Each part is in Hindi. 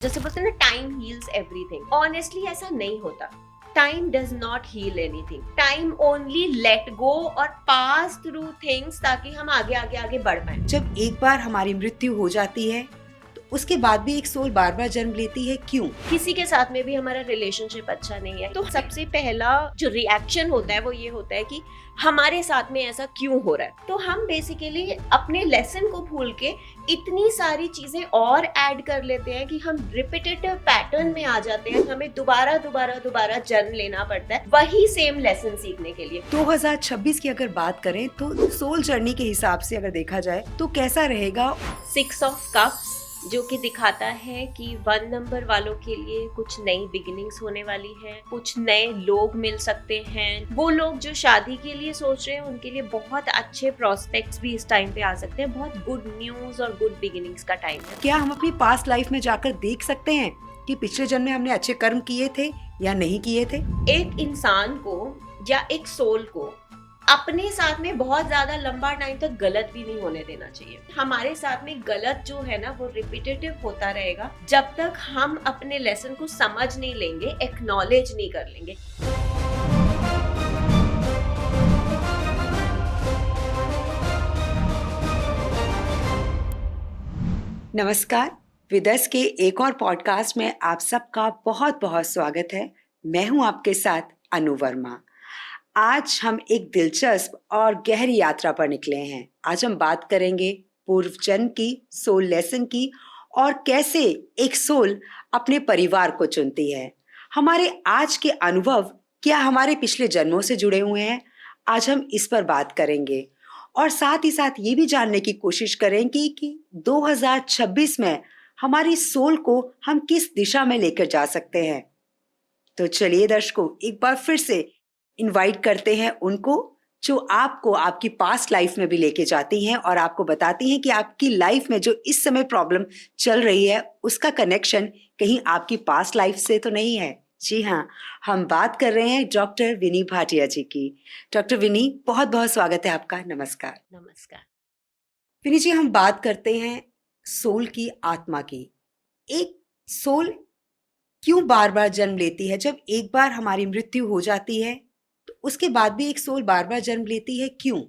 जैसे बोलते हैं ना, टाइम हील्स एवरीथिंग। ऑनेस्टली ऐसा नहीं होता। Time does not heal anything. Time only let go और पास थ्रू थिंग्स ताकि हम आगे आगे आगे बढ़ पाए। जब एक बार हमारी मृत्यु हो जाती है तो उसके बाद भी एक सोल बार बार जन्म लेती है, क्यों? किसी के साथ में भी हमारा रिलेशनशिप अच्छा नहीं है तो सबसे पहला जो रिएक्शन होता है वो ये होता है कि हमारे साथ में ऐसा क्यों हो रहा है। तो हम बेसिकली अपने लेसन को भूल के इतनी सारी चीजें और ऐड कर लेते हैं कि हम रिपीटेटिव पैटर्न में आ जाते हैं। हमें दोबारा दोबारा दोबारा जन्म लेना पड़ता है वही सेम लेसन सीखने के लिए। 2026 की अगर बात करें तो सोल जर्नी के हिसाब से अगर देखा जाए तो कैसा रहेगा? 6 ऑफ कप्स जो कि दिखाता है कि 1 नंबर वालों के लिए कुछ नई बिगिनिंग्स होने वाली है, कुछ नए लोग मिल सकते हैं। वो लोग जो शादी के लिए सोच रहे हैं उनके लिए बहुत अच्छे प्रोस्पेक्ट्स भी इस टाइम पे आ सकते हैं। बहुत गुड न्यूज और गुड बिगिनिंग्स का टाइम है। क्या हम अपनी पास्ट लाइफ में जाकर देख सकते हैं कि पिछले जन्म में हमने अच्छे कर्म किए थे या नहीं किए थे? एक इंसान को या एक सोल को अपने साथ में बहुत ज्यादा लंबा टाइम तक गलत भी नहीं होने देना चाहिए। हमारे साथ में गलत जो है ना वो रिपीटेटिव होता रहेगा जब तक हम अपने लेसन को समझ नहीं लेंगे, एक्नॉलेज नहीं कर लेंगे। नमस्कार, विदर्स के एक और पॉडकास्ट में आप सबका बहुत बहुत स्वागत है। मैं हूं आपके साथ अनु वर्मा। आज हम एक दिलचस्प और गहरी यात्रा पर निकले हैं। आज हम बात करेंगे पूर्व जन्म की, सोल लेसन की और कैसे एक सोल अपने परिवार को चुनती है। हमारे आज के अनुभव क्या हमारे पिछले जन्मों से जुड़े हुए हैं? आज हम इस पर बात करेंगे और साथ ही साथ ये भी जानने की कोशिश करेंगे कि 2026 में हमारी सोल को हम किस दिशा में लेकर जा सकते हैं। तो चलिए दर्शकों, एक बार फिर से इनवाइट करते हैं उनको जो आपको आपकी पास्ट लाइफ में भी लेके जाती हैं और आपको बताती हैं कि आपकी लाइफ में जो इस समय प्रॉब्लम चल रही है उसका कनेक्शन कहीं आपकी पास्ट लाइफ से तो नहीं है। जी हाँ, हम बात कर रहे हैं डॉक्टर विनी भाटिया जी की। डॉक्टर विनी, बहुत बहुत स्वागत है आपका। नमस्कार। नमस्कार। विनी जी, हम बात करते हैं सोल की, आत्मा की। एक सोल क्यों बार बार जन्म लेती है? जब एक बार हमारी मृत्यु हो जाती है तो उसके बाद भी एक सोल बार बार जन्म लेती है, क्यों?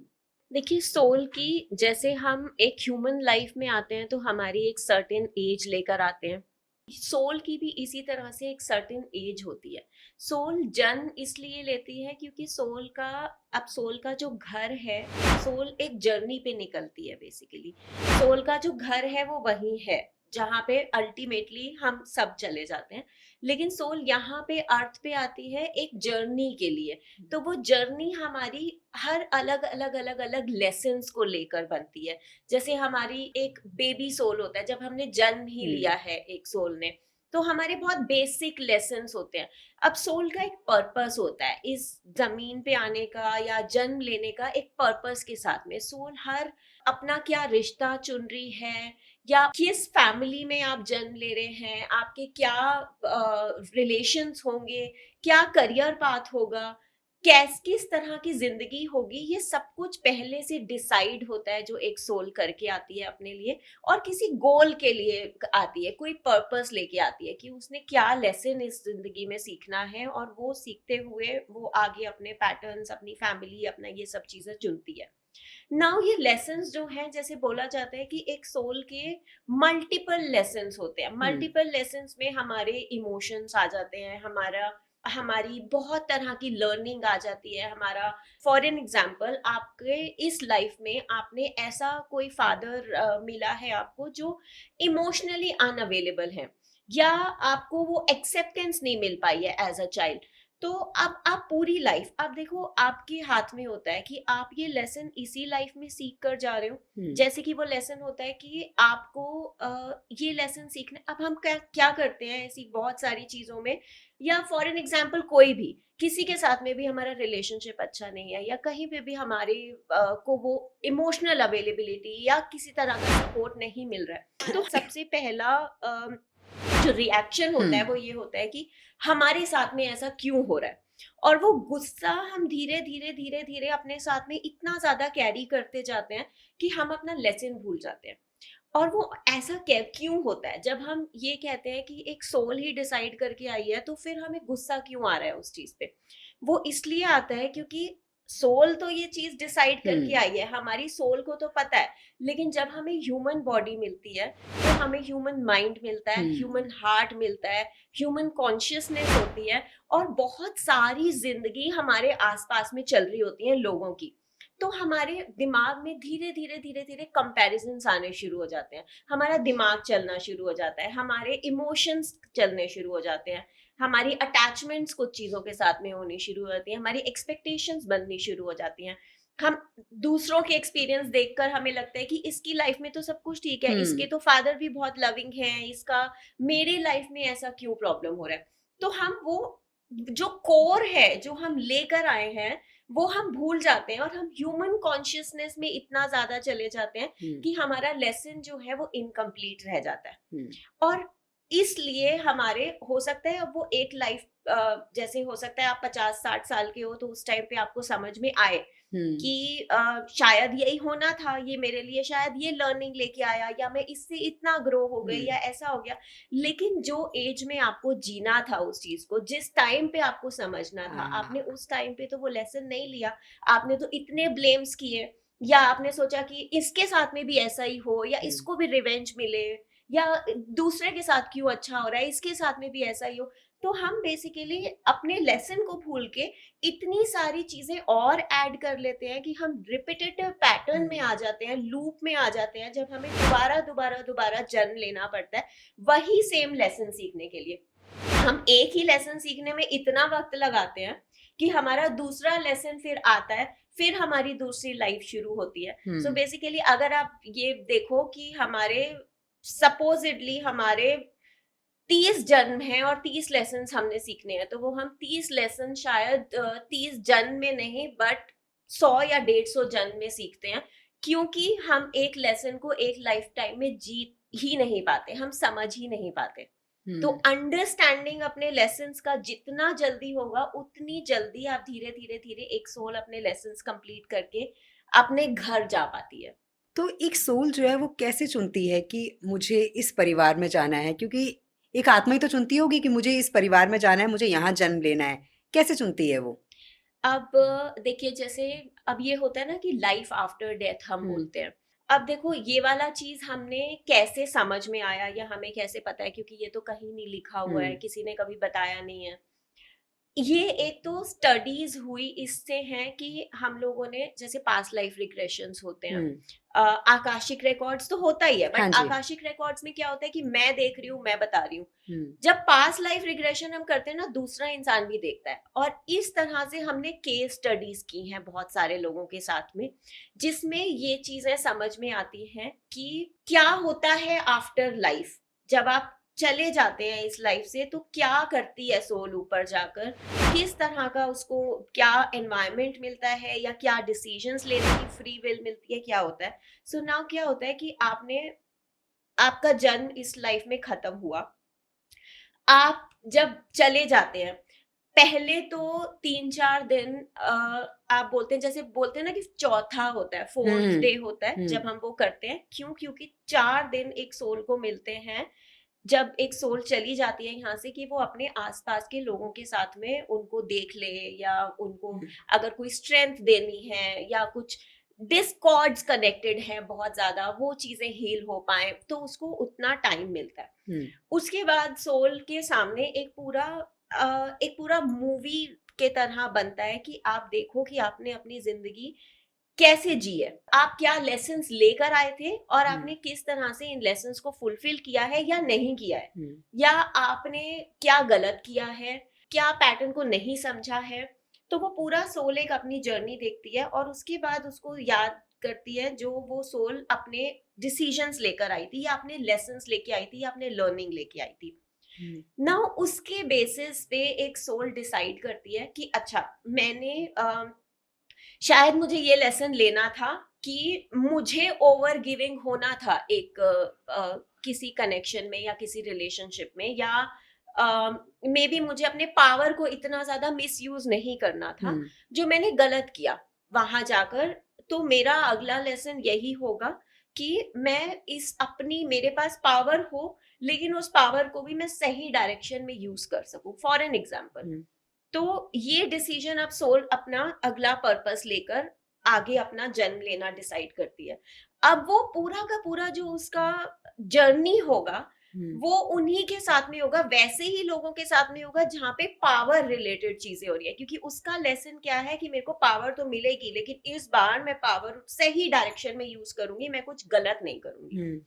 देखिए, सोल की जैसे हम एक ह्यूमन लाइफ में आते हैं तो हमारी एक सर्टेन एज लेकर आते हैं। सोल की भी इसी तरह से एक सर्टेन एज होती है। सोल जन्म इसलिए लेती है क्योंकि सोल का जो घर है, सोल एक जर्नी पे निकलती है। बेसिकली सोल का जो घर है वो वही है जहाँ पे अल्टीमेटली हम सब चले जाते हैं। लेकिन सोल यहाँ पे अर्थ पे आती है एक जर्नी के लिए। तो वो जर्नी हमारी हर अलग अलग अलग अलग लेसन्स को लेकर बनती है। जैसे हमारी एक बेबी सोल होता है, जब हमने जन्म ही लिया है एक सोल ने, तो हमारे बहुत बेसिक लेसन्स होते हैं। अब सोल का एक पर्पस होता है इस जमीन पे आने का या जन्म लेने का। एक पर्पस के साथ में सोल हर अपना क्या रिश्ता चुन रही है या किस फैमिली में आप जन्म ले रहे हैं, आपके क्या रिलेशंस होंगे, क्या करियर पाथ होगा, किस तरह की जिंदगी होगी, ये सब कुछ पहले से डिसाइड होता है जो एक सोल करके आती है अपने लिए। और किसी गोल के लिए आती है, कोई पर्पस लेके आती है कि उसने क्या लेसन इस जिंदगी में सीखना है और वो सीखते हुए वो आगे अपने पैटर्न्स, अपनी फैमिली, अपना ये सब चीजें चुनती है। नाउ ये लेसन्स जो हैं, जैसे बोला जाता है कि एक सोल के मल्टीपल लेसन्स होते हैं। मल्टीपल लेसन्स में हमारे इमोशंस आ जाते हैं, हमारी बहुत तरह की लर्निंग आ जाती है। हमारा फॉर एन एग्जाम्पल, आपके इस लाइफ में आपने ऐसा कोई फादर मिला है आपको जो इमोशनली अनअवेलेबल है या आपको वो एक्सेप्टेंस नहीं मिल पाई है एज अ चाइल्ड। तो अब आप पूरी लाइफ, आप देखो, आपके हाथ में होता है कि आप ये लेसन इसी लाइफ में सीख कर जा रहे हो। जैसे कि वो लेसन होता है कि आपको ये लेसन सीखना। अब हम क्या करते हैं ऐसी बहुत सारी चीजों में, या फॉर एन एग्जाम्पल कोई भी किसी के साथ में भी हमारा रिलेशनशिप अच्छा नहीं है या कहीं पे भी हमारे को वो इमोशनल अवेलेबिलिटी या किसी तरह का सपोर्ट नहीं मिल रहा है, तो सबसे पहला जो रिएक्शन होता है वो ये होता है कि हमारे साथ में ऐसा क्यों हो रहा है। और वो गुस्सा हम धीरे धीरे धीरे धीरे अपने साथ में इतना ज्यादा कैरी करते जाते हैं कि हम अपना लेसन भूल जाते हैं। और वो ऐसा क्यों होता है? जब हम ये कहते हैं कि एक सोल ही डिसाइड करके आई है, तो फिर हमें गुस्सा क्यों आ रहा है उस चीज पे? वो इसलिए आता है क्योंकि सोल तो ये चीज डिसाइड करके आई है, हमारी सोल को तो पता है। लेकिन जब हमें ह्यूमन बॉडी मिलती है, तो हमें ह्यूमन माइंड मिलता है, ह्यूमन हार्ट मिलता है, ह्यूमन कॉन्शियसनेस होती है, और बहुत सारी जिंदगी हमारे आसपास में चल रही होती है लोगों की। तो हमारे दिमाग में धीरे धीरे धीरे धीरे कंपैरिजन्स आने शुरू हो जाते हैं, हमारा दिमाग चलना शुरू हो जाता है, हमारे इमोशंस चलने शुरू हो जाते हैं, हमारी अटैचमेंट्स कुछ चीजों के साथ में होनी शुरू हो जाती है, हमारी एक्सपेक्टेशंस बननी शुरू हो जाती हैं। हम दूसरों के एक्सपीरियंस देखकर हमें लगता है कि इसकी लाइफ में तो सब कुछ ठीक है, इसके तो फादर भी बहुत लविंग हैं, इसका मेरे लाइफ में ऐसा क्यों प्रॉब्लम हो रहा है? तो हम वो जो कोर है जो हम लेकर आए हैं वो हम भूल जाते हैं, और हम ह्यूमन कॉन्शियसनेस में इतना ज्यादा चले जाते हैं कि हमारा लेसन जो है वो इनकम्प्लीट रह जाता है। और इसलिए हमारे हो सकता है अब वो एक लाइफ, जैसे हो सकता है आप 50-60 साल के हो, तो उस टाइम पे आपको समझ में आए कि शायद यही होना था, ये मेरे लिए शायद ये लर्निंग लेके आया, या मैं इससे इतना ग्रो हो गई, या ऐसा हो गया। लेकिन जो एज में आपको जीना था उस चीज को, जिस टाइम पे आपको समझना था, आपने उस टाइम पे तो वो लेसन नहीं लिया। आपने तो इतने ब्लेम्स किए, या आपने सोचा कि इसके साथ में भी ऐसा ही हो, या इसको भी रिवेंज मिले, या दूसरे के साथ क्यों अच्छा हो रहा है, इसके साथ में भी ऐसा ही हो। तो हम बेसिकली अपने लेसन को भूल के इतनी सारी चीजें और ऐड कर लेते हैं कि हम रिपीटेटिव पैटर्न में आ जाते हैं, लूप में आ जाते हैं, जब हमें दोबारा दोबारा दोबारा जन्म लेना पड़ता है वही सेम लेसन सीखने के लिए। हम एक ही लेसन सीखने में इतना वक्त लगाते हैं कि हमारा दूसरा लेसन फिर आता है, फिर हमारी दूसरी लाइफ शुरू होती है। सो बेसिकली अगर आप ये देखो कि हमारे सपोजिटली हमारे 30 जन्म हैं और 30 लेसन हमने सीखने हैं, तो वो हम 30 लेसन शायद 30 जन्म में नहीं, बट 100 या 150 जन्म में सीखते हैं, क्योंकि हम एक लेसन को एक लाइफ टाइम में जीत ही नहीं पाते, हम समझ ही नहीं पाते। तो अंडरस्टैंडिंग अपने लेसन्स का जितना जल्दी होगा, उतनी जल्दी आप धीरे धीरे धीरे एक सोल अपने लेसन्स कंप्लीट करके अपने घर जा पाती है। तो एक सोल जो है वो कैसे चुनती है कि मुझे इस परिवार में जाना है? क्योंकि एक आत्मा ही तो चुनती होगी कि मुझे इस परिवार में जाना है, मुझे यहाँ जन्म लेना है। कैसे चुनती है वो? अब देखिए, जैसे अब ये होता है ना कि लाइफ आफ्टर डेथ हम बोलते हैं। अब देखो, ये वाला चीज हमने कैसे समझ में आया या हमें कैसे पता है, क्योंकि ये तो कहीं नहीं लिखा हुआ है, किसी ने कभी बताया नहीं है। ये एक तो स्टडीज हुई इससे हैं कि हम लोगों ने, जैसे पास्ट लाइफ रिग्रेशंस होते हैं, आकाशिक रिकॉर्ड्स तो होता ही है, बट आकाशिक रिकॉर्ड्स में क्या होता है कि मैं देख रही हूँ, मैं बता रही हूँ। जब पास्ट लाइफ रिग्रेशन हम करते हैं ना, दूसरा इंसान भी देखता है, और इस तरह से हमने केस स्टडीज की हैं बहुत सारे लोगों के साथ में, जिसमें ये चीजें समझ में आती हैं कि क्या होता है आफ्टर लाइफ। जब आप चले जाते हैं इस लाइफ से, तो क्या करती है सोल ऊपर जाकर, किस तरह का उसको क्या एनवायरनमेंट मिलता है, या क्या डिसीजंस लेने की फ्री विल मिलती है, क्या होता है। सो नाउ क्या होता है कि आपका जन्म इस लाइफ में खत्म हुआ, आप जब चले जाते हैं, पहले तो 3-4 दिन आप बोलते हैं, जैसे बोलते हैं ना कि चौथा होता है, 4th डे होता है जब हम वो करते हैं। क्योंकि 4 दिन एक सोल को मिलते हैं जब एक सोल चली जाती है यहाँ से, कि वो अपने आसपास के लोगों के साथ में उनको देख ले, या उनको अगर कोई स्ट्रेंथ देनी है, या कुछ डिस्कॉर्ड्स कनेक्टेड है बहुत ज्यादा, वो चीजें हील हो पाए, तो उसको उतना टाइम मिलता है। उसके बाद सोल के सामने एक पूरा मूवी के तरह बनता है कि आप देखो कि आपने अपनी जिंदगी कैसे जी है, आप क्या लेसन्स लेकर आए थे, और आपने किस तरह से इन लेसन्स को फुलफिल किया है या नहीं किया है, या आपने क्या गलत किया है, क्या पैटर्न को नहीं समझा है। तो वो पूरा सोल एक अपनी जर्नी देखती है, और उसके बाद उसको याद करती है जो वो सोल अपने डिसीजंस लेकर आई थी, या अपने लेसन्स लेके आई थी, या अपने लर्निंग लेके आई थी। ना उसके बेसिस पे एक सोल डिसाइड करती है कि अच्छा, मैंने शायद मुझे ये लेसन लेना था कि मुझे ओवर गिविंग होना था एक किसी कनेक्शन में, या किसी रिलेशनशिप में, या मे बी मुझे अपने पावर को इतना ज्यादा मिसयूज नहीं करना था, जो मैंने गलत किया वहां जाकर। तो मेरा अगला लेसन यही होगा कि मैं इस अपनी मेरे पास पावर हो, लेकिन उस पावर को भी मैं सही डायरेक्शन में यूज कर सकूं। फॉर एन एग्जाम्पल, तो ये डिसीजन अब सोल अपना अगला पर्पस लेकर आगे अपना जन्म लेना डिसाइड करती है। अब वो पूरा का पूरा जो उसका जर्नी होगा वो उन्हीं के साथ में होगा, वैसे ही लोगों के साथ में होगा जहाँ पे पावर रिलेटेड चीजें हो रही है, क्योंकि उसका लेसन क्या है कि मेरे को पावर तो मिलेगी, लेकिन इस बार मैं पावर सही डायरेक्शन में यूज करूंगी, मैं कुछ गलत नहीं करूंगी।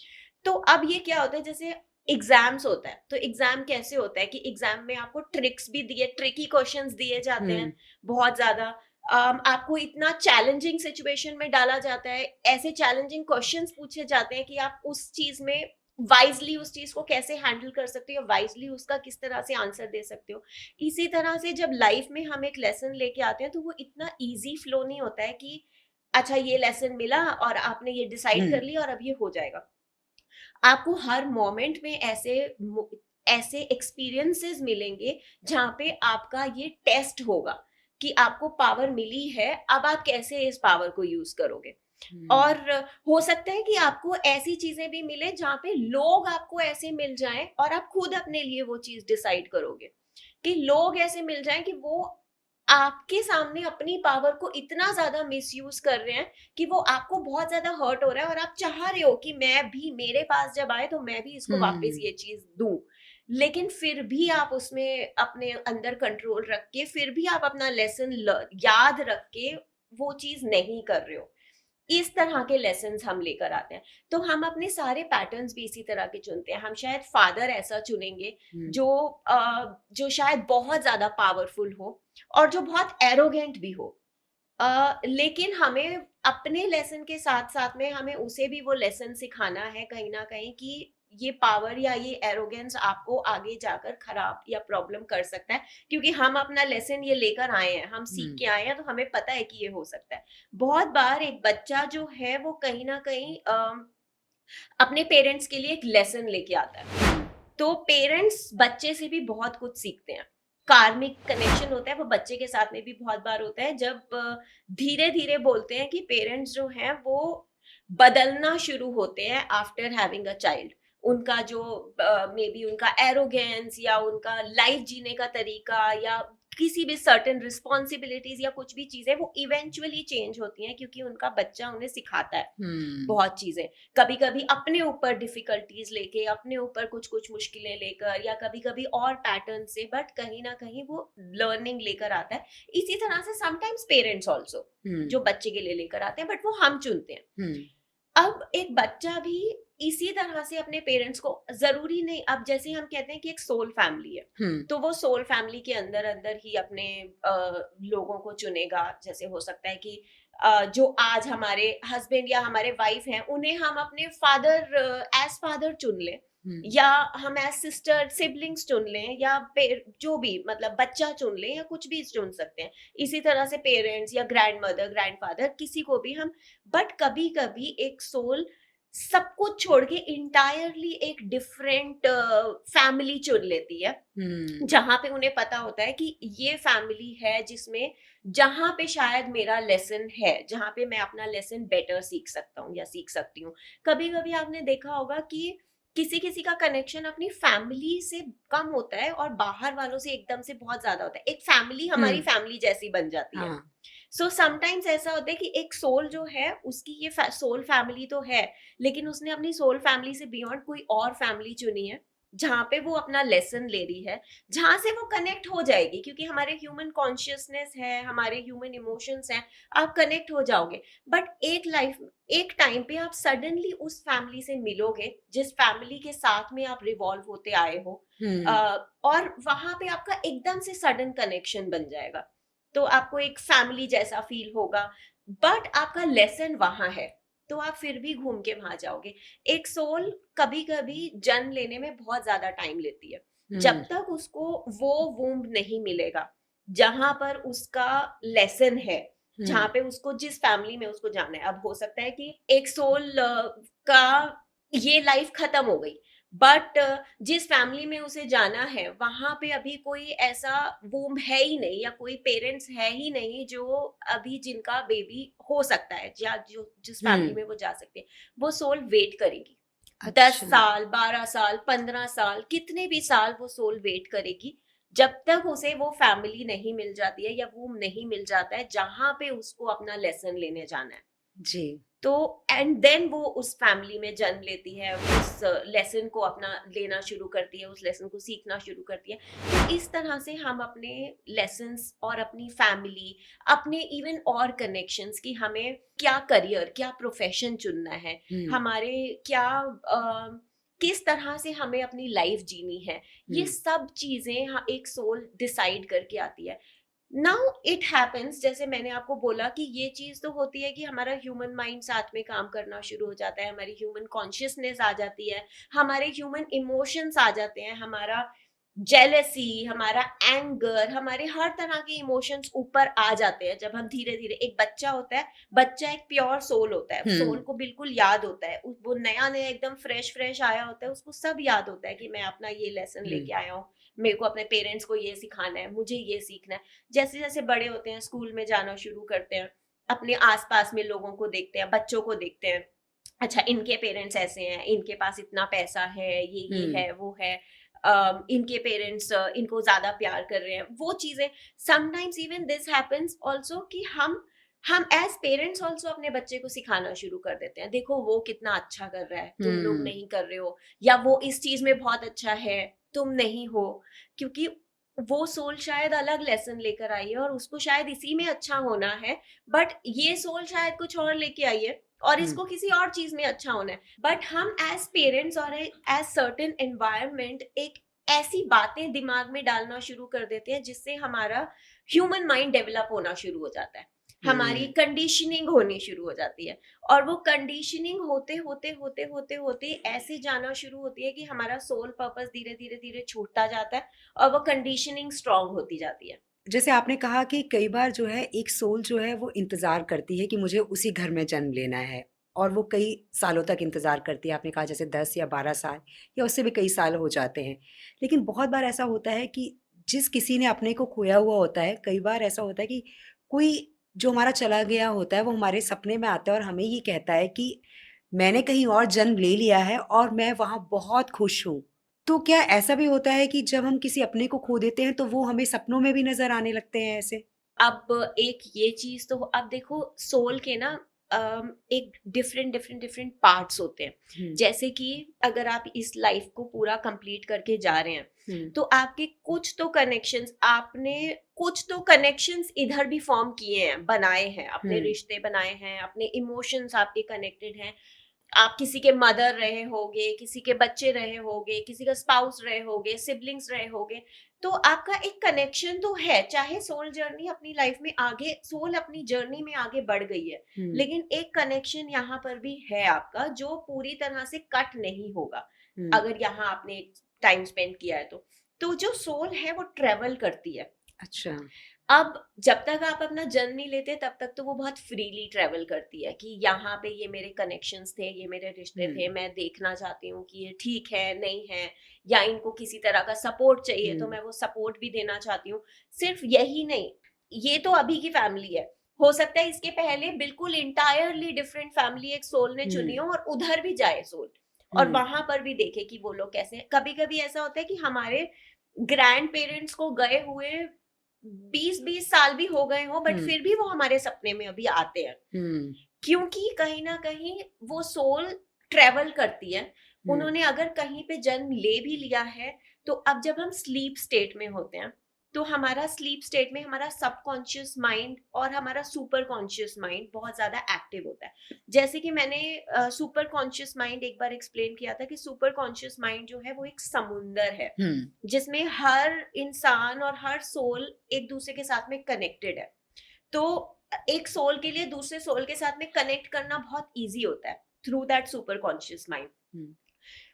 तो अब ये क्या होता है, जैसे एग्जाम्स होता है, तो एग्जाम कैसे होता है कि एग्जाम में आपको ट्रिक्स भी दिए, ट्रिकी क्वेश्चंस दिए जाते हैं बहुत ज्यादा। आपको इतना चैलेंजिंग सिचुएशन में डाला जाता है, ऐसे चैलेंजिंग क्वेश्चंस पूछे जाते हैं कि आप उस चीज में वाइजली उस चीज को कैसे हैंडल कर सकते हो, वाइजली उसका किस तरह से आंसर दे सकते हो। इसी तरह से जब लाइफ में हम एक लेसन लेके आते हैं तो वो इतना इजी फ्लो नहीं होता है कि अच्छा ये लेसन मिला और आपने ये डिसाइड कर लिया और अब ये हो जाएगा। आपको हर मोमेंट में ऐसे एक्सपीरियंसेस मिलेंगे जहां पे आपका ये टेस्ट होगा कि आपको पावर मिली है, अब आप कैसे इस पावर को यूज करोगे। और हो सकता है कि आपको ऐसी चीजें भी मिले जहां पे लोग आपको ऐसे मिल जाएं और आप खुद अपने लिए वो चीज डिसाइड करोगे, कि लोग ऐसे मिल जाएं कि वो आपके सामने अपनी पावर को इतना ज्यादा मिसयूज कर रहे हैं कि वो आपको बहुत ज्यादा हर्ट हो रहा है और आप चाह रहे हो कि मैं भी, मेरे पास जब आए तो मैं भी इसको वापस ये चीज दूं, लेकिन फिर भी आप उसमें अपने अंदर कंट्रोल रख के, फिर भी आप अपना लेसन याद रख के वो चीज नहीं कर रहे हो। इस तरह के लेसन हम लेकर आते हैं। तो हम अपने सारे पैटर्न्स भी इसी तरह के चुनते हैं। हम शायद फादर ऐसा चुनेंगे जो शायद बहुत ज्यादा पावरफुल हो और जो बहुत एरोगेंट भी हो, लेकिन हमें अपने लेसन के साथ साथ में हमें उसे भी वो लेसन सिखाना है कहीं ना कहीं कि ये पावर या ये एरोगेंस आपको आगे जाकर खराब या प्रॉब्लम कर सकता है, क्योंकि हम अपना लेसन ये लेकर आए हैं, हम सीख के आए हैं, तो हमें पता है कि ये हो सकता है। बहुत बार एक बच्चा जो है वो कहीं ना कहीं अपने पेरेंट्स के लिए एक लेसन लेके आता है। तो पेरेंट्स बच्चे से भी बहुत कुछ सीखते हैं। कार्मिक कनेक्शन होता है वो बच्चे के साथ में भी बहुत बार होता है, जब धीरे धीरे बोलते हैं कि पेरेंट्स जो हैं वो बदलना शुरू होते हैं आफ्टर हैविंग अ चाइल्ड। उनका जो मे बी उनका एरोगेंस या उनका लाइफ जीने का तरीका या किसी भी सर्टेन रिस्पॉन्सिबिलिटीज या कुछ भी चीजें वो इवेंचुअली चेंज होती हैं, क्योंकि उनका बच्चा उन्हें सिखाता है बहुत चीजें। कभी कभी अपने ऊपर डिफिकल्टीज लेके, अपने ऊपर कुछ कुछ मुश्किलें लेकर, या कभी कभी और पैटर्न से, बट कहीं ना कहीं वो लर्निंग लेकर आता है। इसी तरह से समटाइम्स पेरेंट्स ऑल्सो जो बच्चे के लिए लेकर आते हैं, बट वो हम चुनते हैं। अब एक बच्चा भी इसी तरह से अपने पेरेंट्स को, जरूरी नहीं, अब जैसे हम कहते हैं कि एक सोल फैमिली है, तो वो सोल फैमिली के अंदर अंदर ही अपने लोगों को चुनेगा। जैसे हो सकता है कि जो आज हमारे हस्बैंड या हमारे वाइफ हैं उन्हें हम अपने फादर एज फादर चुन लें, या हम एज सिस्टर सिबलिंग्स चुन लें, या जो भी मतलब बच्चा चुन लें, या कुछ भी चुन सकते हैं। इसी तरह से पेरेंट्स या ग्रैंड मदर ग्रैंड फादर किसी को भी हम, बट कभी कभी एक सोल सब कुछ छोड़ के इंटायरली एक डिफरेंट फैमिली चुन लेती है, जहां पे उन्हें पता होता है कि ये फैमिली है जिसमें, जहां पे शायद मेरा लेसन है, जहां पे मैं अपना लेसन बेटर सीख सकता हूँ या सीख सकती हूँ। कभी कभी आपने देखा होगा कि किसी किसी का कनेक्शन अपनी फैमिली से कम होता है और बाहर वालों से एकदम से बहुत ज्यादा होता है। एक फैमिली हमारी फैमिली जैसी बन जाती है। सो समटाइम्स ऐसा होता है कि एक सोल जो है उसकी ये सोल फैमिली तो है, लेकिन उसने अपनी सोल फैमिली से बियॉन्ड कोई और फैमिली चुनी है जहां पे वो अपना लेसन ले रही है, जहां से वो कनेक्ट हो जाएगी, क्योंकि हमारे ह्यूमन कॉन्शियसनेस है, हमारे ह्यूमन इमोशंस हैं, आप कनेक्ट हो जाओगे। बट एक टाइम पे आप सडनली उस फैमिली से मिलोगे जिस फैमिली के साथ में आप रिवॉल्व होते आए हो, और वहां पे आपका एकदम से सडन कनेक्शन बन जाएगा, तो आपको एक फैमिली जैसा फील होगा, बट आपका लेसन वहां है, तो आप फिर भी घूम के वहां जाओगे। एक सोल कभी कभी जन्म लेने में बहुत ज्यादा टाइम लेती है, जब तक उसको वो वूम्ब नहीं मिलेगा जहां पर उसका लेसन है, जहां पे उसको जिस फैमिली में उसको जाना है। अब हो सकता है कि एक सोल का ये लाइफ खत्म हो गई, बट जिस फैमिली में उसे जाना है वहां पे अभी कोई ऐसा वूम है ही नहीं, या कोई पेरेंट्स है ही नहीं जो अभी जिनका बेबी हो सकता है, या जो जिस फैमिली हम्म। में वो जा सकते हैं, वो सोल वेट करेगी। 10 साल, 12 साल, 15 साल, कितने भी साल वो सोल वेट करेगी, जब तक उसे वो फैमिली नहीं मिल जाती है या वूम नहीं मिल जाता है जहां पे उसको अपना लेसन लेने जाना है। जी। तो एंड देन वो उस फैमिली में जन्म लेती है, उस लेसन को अपना लेना शुरू करती है, उस लेसन को सीखना शुरू करती है। तो इस तरह से हम अपने लेसन्स और अपनी फैमिली, अपने इवन और कनेक्शंस की हमें क्या करियर, क्या प्रोफेशन चुनना है, हमारे क्या किस तरह से हमें अपनी लाइफ जीनी है, ये सब चीजें एक सोल डिसाइड करके आती है। नाउ इट हैपेंस, जैसे मैंने आपको बोला कि ये चीज तो होती है कि हमारा ह्यूमन माइंड साथ में काम करना शुरू हो जाता है, हमारी ह्यूमन कॉन्शियसनेस आ जाती है, हमारे ह्यूमन इमोशंस आ जाते हैं, हमारा जेलेसी, हमारा एंगर, हमारे हर तरह के इमोशंस ऊपर आ जाते हैं जब हम धीरे धीरे, एक बच्चा होता है, बच्चा एक प्योर सोल होता है, सोल को बिल्कुल याद होता है, वो नया नया एकदम फ्रेश फ्रेश आया होता है, उसको सब याद होता है कि मैं अपना ये लेसन लेके आया हूँ, मेरे को अपने पेरेंट्स को ये सिखाना है, मुझे ये सीखना है। जैसे जैसे बड़े होते हैं, स्कूल में जाना शुरू करते हैं, अपने आसपास में लोगों को देखते हैं, बच्चों को देखते हैं, अच्छा इनके पेरेंट्स ऐसे हैं, इनके पास इतना पैसा है, ये है वो है, इनके पेरेंट्स इनको ज्यादा प्यार कर रहे हैं, वो चीजें। Sometimes even this happens also कि हम एज पेरेंट्स ऑल्सो अपने बच्चे को सिखाना शुरू कर देते हैं, देखो वो कितना अच्छा कर रहा है, तुम लोग नहीं कर रहे हो, या वो इस चीज में बहुत अच्छा है, तुम नहीं हो, क्योंकि वो सोल शायद अलग लेसन लेकर आई है और उसको शायद इसी में अच्छा होना है, बट ये सोल शायद कुछ और लेके आई है और इसको किसी और चीज में अच्छा होना है। बट हम एज पेरेंट्स और एज सर्टेन एनवायरनमेंट एक ऐसी बातें दिमाग में डालना शुरू कर देते हैं जिससे हमारा ह्यूमन माइंड डेवलप होना शुरू हो जाता है, हमारी कंडीशनिंग होनी शुरू हो जाती है, और वो कंडीशनिंग होते होते होते होते होते ऐसे जाना शुरू होती है कि हमारा सोल पर्पस धीरे धीरे धीरे छूटता जाता है और वो कंडीशनिंग स्ट्रांग होती जाती है। जैसे आपने कहा कि कई बार जो है एक सोल जो है वो इंतज़ार करती है कि मुझे उसी घर में जन्म लेना है, और वो कई सालों तक इंतज़ार करती है। आपने कहा जैसे 10 या 12 साल या उससे भी कई साल हो जाते हैं। लेकिन बहुत बार ऐसा होता है कि जिस किसी ने अपने को खोया हुआ होता है, कई बार ऐसा होता है कि कोई जो हमारा चला गया होता है वो हमारे सपने में आता है और हमें ये कहता है कि मैंने कहीं और जन्म ले लिया है और मैं वहाँ बहुत खुश हूँ। तो क्या ऐसा भी होता है कि जब हम किसी अपने को खो देते हैं तो वो हमें सपनों में भी नज़र आने लगते हैं ऐसे? अब एक ये चीज तो, अब देखो सोल के ना एक डिफरेंट डिफरेंट डिफरेंट पार्ट्स होते हैं, जैसे कि अगर आप इस लाइफ को पूरा कंप्लीट करके जा रहे हैं तो आपके कुछ तो कनेक्शंस इधर भी फॉर्म किए हैं, बनाए हैं, अपने रिश्ते बनाए हैं, अपने इमोशंस आपके कनेक्टेड हैं, आप किसी के मदर रहे होगे, किसी के बच्चे रहे होगे, किसी का स्पाउस रहे होगे, सिबलिंग्स रहे होगे, तो आपका एक कनेक्शन तो है, चाहे सोल जर्नी अपनी लाइफ में आगे, सोल अपनी जर्नी में आगे बढ़ गई है, लेकिन एक कनेक्शन यहाँ पर भी है आपका जो पूरी तरह से कट नहीं होगा अगर यहाँ आपने टाइम स्पेंड किया है तो जो सोल है वो ट्रेवल करती है। अच्छा। अब जब तक आप अपना जन्म नहीं लेते तब तक तो वो बहुत फ्रीली ट्रेवल करती है कि यहाँ पे ये मेरे कनेक्शंस थे, ये मेरे रिश्ते थे, मैं देखना चाहती हूँ कि ये ठीक है नहीं है, या इनको किसी तरह का सपोर्ट चाहिए तो मैं वो सपोर्ट भी देना चाहती हूँ। सिर्फ यही नहीं, ये तो अभी की फैमिली है, हो सकता है इसके पहले बिल्कुल इंटायरली डिफरेंट फैमिली एक सोल ने चुनी हो और उधर भी जाए सोल और वहां पर भी देखे कि वो लोग कैसे हैं। कभी कभी ऐसा होता है कि हमारे ग्रैंड पेरेंट्स को गए हुए 20-20 साल भी हो गए हो, बट फिर भी वो हमारे सपने में अभी आते हैं, क्योंकि कहीं ना कहीं वो सोल ट्रेवल करती है। उन्होंने अगर कहीं पे जन्म ले भी लिया है तो अब जब हम स्लीप स्टेट में होते हैं तो हमारा स्लीप स्टेट में हमारा सबकॉन्शियस माइंड और हमारा सुपर कॉन्शियस माइंड बहुत ज्यादा एक्टिव होता है। जैसे कि मैंने सुपर कॉन्शियस माइंड एक बार एक्सप्लेन किया था कि सुपर कॉन्शियस माइंड जो है वो एक समुंदर है जिसमें हर इंसान और हर सोल एक दूसरे के साथ में कनेक्टेड है। तो एक सोल के लिए दूसरे सोल के साथ में कनेक्ट करना बहुत ईजी होता है through that super conscious mind.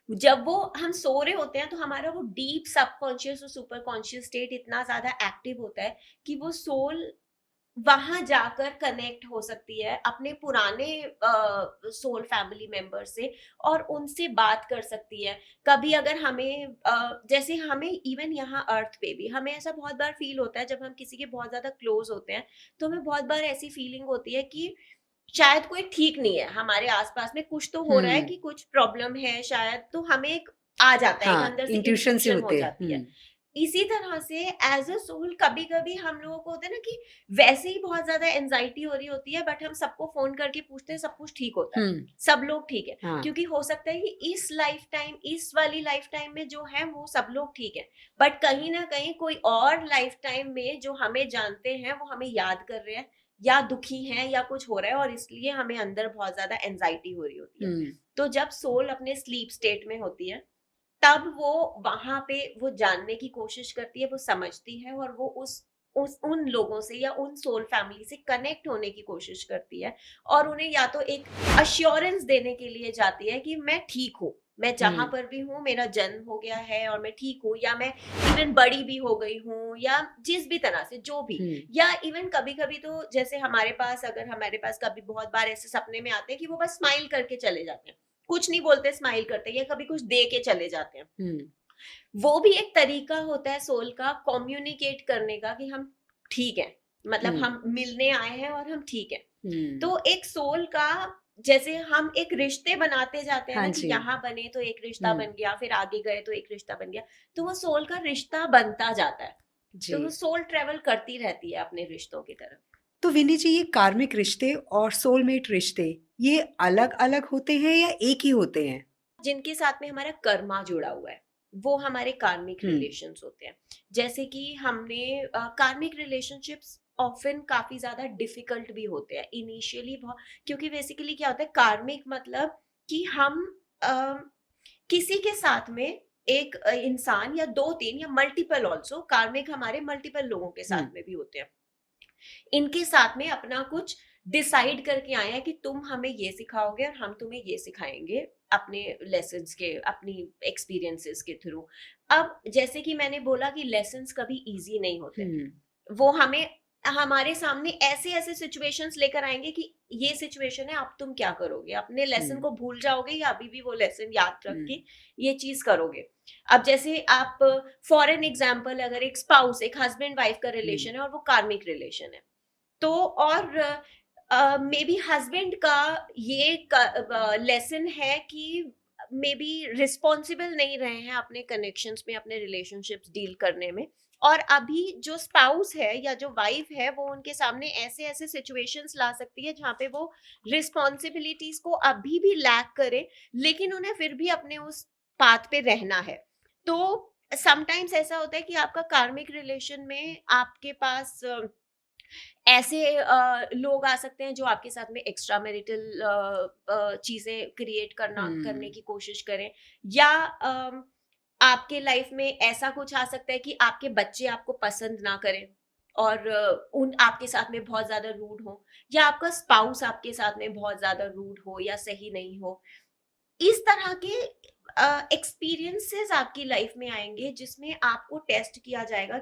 जब वो हम सो रहे होते हैं तो हमारा वो डीप सबकॉन्शियस और सुपर कॉन्शियस स्टेट इतना ज्यादा एक्टिव होता है कि वो सोल वहां जाकर कनेक्ट हो सकती है अपने पुराने सोल फैमिली मेंबर से और उनसे बात कर सकती है। कभी अगर हमें जैसे हमें इवन यहाँ अर्थ पे भी हमें ऐसा बहुत बार फील होता है जब हम किसी के बहुत ज्यादा क्लोज होते हैं, तो हमें बहुत बार ऐसी फीलिंग होती है कि शायद कोई ठीक नहीं है हमारे आसपास में, कुछ तो हो रहा है हम्म। कि कुछ प्रॉब्लम है शायद, तो हमें एक आ जाता है, एक हाँ, अंदर से इंट्यूशन से इंट्यूशन हो होते हैं। जाती है। इसी तरह से एज अ सोल कभी कभी हम लोगों को होता है ना कि वैसे ही बहुत ज्यादा एंजाइटी हो रही होती है, बट हम सबको फोन करके पूछते हैं, सब कुछ ठीक होता है, हम्म। सब लोग ठीक है, हाँ। क्योंकि हो सकता है कि इस लाइफ टाइम, इस वाली लाइफ टाइम में जो है वो सब लोग ठीक है, बट कहीं ना कहीं कोई और लाइफ टाइम में जो हमें जानते हैं वो हमें याद कर रहे हैं या दुखी हैं या कुछ हो रहा है, और इसलिए हमें अंदर बहुत ज्यादा एंजाइटी हो रही होती है। तो जब सोल अपने स्लीप स्टेट में होती है, तब वो वहां पे वो जानने की कोशिश करती है, वो समझती है, और वो उस उन लोगों से या उन सोल फैमिली से कनेक्ट होने की कोशिश करती है, और उन्हें या तो एक अश्योरेंस देने के लिए जाती है कि मैं ठीक हूँ, मैं जहां पर भी हूँ, मेरा जन्म हो गया है और मैं ठीक हूँ, या मैं इवन बड़ी भी हो गई हूँ, या जिस भी तरह से जो भी, या इवन कभी कभी तो जैसे हमारे पास, अगर हमारे पास कभी बहुत बार ऐसे सपने में आते हैं कि वो बस स्माइल करके चले जाते हैं, कुछ नहीं बोलते, स्माइल करते हैं, या कभी कुछ दे के चले जाते हैं। वो भी एक तरीका होता है सोल का कम्युनिकेट करने का कि हम ठीक है, मतलब हम मिलने आए हैं और हम ठीक है। तो एक सोल का, जैसे हम एक रिश्ते बनाते जाते हैं हाँ ना कि जी। यहाँ बने तो एक रिश्ता बन गया, फिर आगे गए तो एक रिश्ता बन गया, तो वो सोल का रिश्ता बनता जाता है। जी। तो वो सोल ट्रेवल करती रहती है अपने रिश्तों की तरफ। तो विनी जी, ये कार्मिक रिश्ते और सोलमेट रिश्ते ये अलग अलग होते हैं या एक ही होते हैं? जिनके साथ में हमारा कर्मा जुड़ा हुआ है वो हमारे कार्मिक रिलेशंस होते हैं। जैसे कि हमने कार्मिक रिलेशनशिप्स ऑफन काफी ज्यादा डिफिकल्ट भी होते हैं इनिशियली, बहुत, क्योंकि बेसिकली क्या होता है कार्मिक मतलब कि हम किसी के साथ में एक इंसान या दो तीन या मल्टीपल, ऑल्सो कार्मिक हमारे मल्टीपल लोगों के साथ में भी होते हैं, इनके साथ में अपना कुछ डिसाइड करके आए हैं कि तुम हमें ये सिखाओगे और हम तुम्हें ये सिखाएंगे अपने लेसन्स के, अपनी एक्सपीरियंसेस के थ्रू। अब जैसे कि मैंने बोला कि लेसन्स कभी इजी नहीं होते, वो हमें हमारे सामने ऐसे ऐसे सिचुएशंस लेकर आएंगे कि ये सिचुएशन है, अब तुम क्या करोगे, अपने लेसन को भूल जाओगे या अभी भी वो लेसन याद रख के ये चीज करोगे। अब जैसे आप फॉर एन एग्जाम्पल, अगर एक स्पाउस, एक हस्बैंड वाइफ का रिलेशन है और वो कार्मिक रिलेशन है, तो और मे बी हस्बैंड का ये लेसन है कि मे बी रिस्पॉन्सिबल नहीं रहे हैं अपने कनेक्शंस में, अपने रिलेशनशिप्स डील करने में, और अभी जो स्पाउस है या जो वाइफ है वो उनके सामने ऐसे ऐसे सिचुएशंस ला सकती है जहाँ पे वो रिस्पॉन्सिबिलिटीज को अभी भी लैक करे, लेकिन उन्हें फिर भी अपने उस पाथ पे रहना है। तो समटाइम्स ऐसा होता है कि आपका कार्मिक रिलेशन में आपके पास ऐसे लोग आ सकते हैं जो आपके साथ में एक्स्ट्रा मैरिटल चीजें क्रिएट करने की कोशिश करें, या आपके लाइफ में ऐसा कुछ आ सकता है कि आपके बच्चे आपको पसंद ना करें और उन आपके साथ में बहुत ज्यादा रूड हो, या आपका स्पाउस आपके साथ में बहुत ज्यादा रूड हो या सही नहीं हो। इस तरह के एक्सपीरियंसेस आपकी लाइफ में आएंगे जिसमें आपको टेस्ट किया जाएगा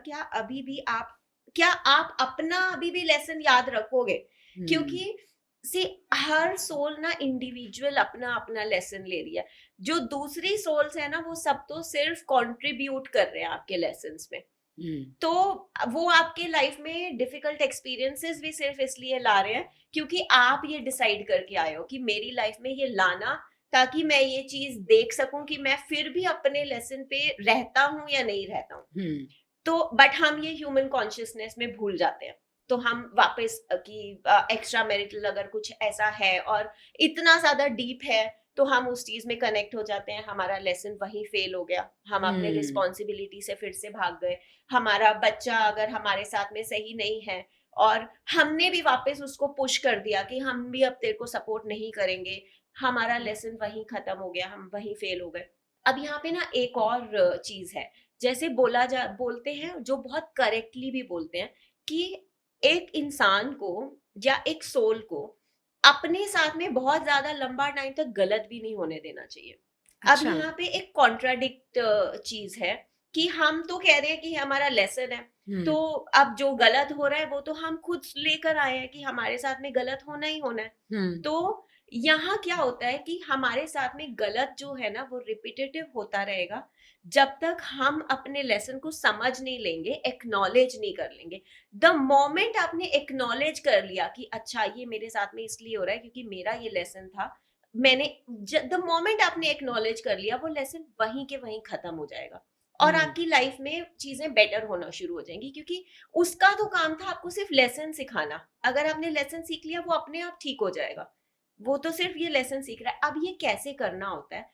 क्या आप अपना अभी भी लेसन याद रखोगे, क्योंकि से हर सोल ना इंडिविजुअल अपना अपना लेसन ले रही है, जो दूसरी सोल्स है ना वो सब तो सिर्फ कंट्रीब्यूट कर रहे हैं आपके लेसन्स में। तो वो आपके लाइफ में डिफिकल्ट एक्सपीरियंसेस भी सिर्फ इसलिए ला रहे हैं क्योंकि आप ये डिसाइड करके आए हो कि मेरी लाइफ में ये लाना, ताकि मैं ये चीज देख सकूं कि मैं फिर भी अपने लेसन पे रहता हूं या नहीं रहता हूं। तो बट हम ये ह्यूमन कॉन्शियसनेस में भूल जाते हैं, तो हम वापस कि एक्स्ट्रा मैरिटल अगर कुछ ऐसा है और इतना ज्यादा डीप है तो हम उस चीज में कनेक्ट हो जाते हैं, हमारा लेसन वही फेल हो गया, हम अपने रिस्पॉन्सिबिलिटी से फिर से भाग गए, हमारा बच्चा अगर हमारे साथ में सही नहीं है और हमने भी वापस उसको पुश कर दिया कि हम भी अब तेरे को सपोर्ट नहीं करेंगे, हमारा लेसन वही खत्म हो गया, हम वही फेल हो गए। अब यहाँ पे ना एक और चीज है, जैसे बोलते हैं, जो बहुत करेक्टली भी बोलते हैं कि एक इंसान को या एक सोल को अपने साथ में बहुत ज्यादा लंबा टाइम तक गलत भी नहीं होने देना चाहिए। अच्छा। अब यहाँ पे एक कॉन्ट्राडिक्ट चीज है कि हम तो कह रहे हैं कि हमारा लेसन है, तो अब जो गलत हो रहा है वो तो हम खुद लेकर आए हैं कि हमारे साथ में गलत होना ही होना है। तो यहाँ क्या होता है कि हमारे साथ में गलत जो है ना वो रिपीटेटिव होता रहेगा जब तक हम अपने लेसन को समझ नहीं लेंगे, एक्नॉलेज नहीं कर लेंगे। द मोमेंट आपने एक्नॉलेज कर लिया कि अच्छा ये मेरे साथ में इसलिए हो रहा है क्योंकि मेरा ये लेसन था, मैंने द मोमेंट आपने एक्नॉलेज कर लिया वो लेसन वहीं के वहीं खत्म हो जाएगा और आपकी लाइफ में चीजें बेटर होना शुरू हो जाएंगी, क्योंकि उसका तो काम था आपको सिर्फ लेसन सिखाना। अगर आपने लेसन सीख लिया वो अपने आप ठीक हो जाएगा, वो तो सिर्फ ये लेसन सीख रहा है। अब ये कैसे करना होता है,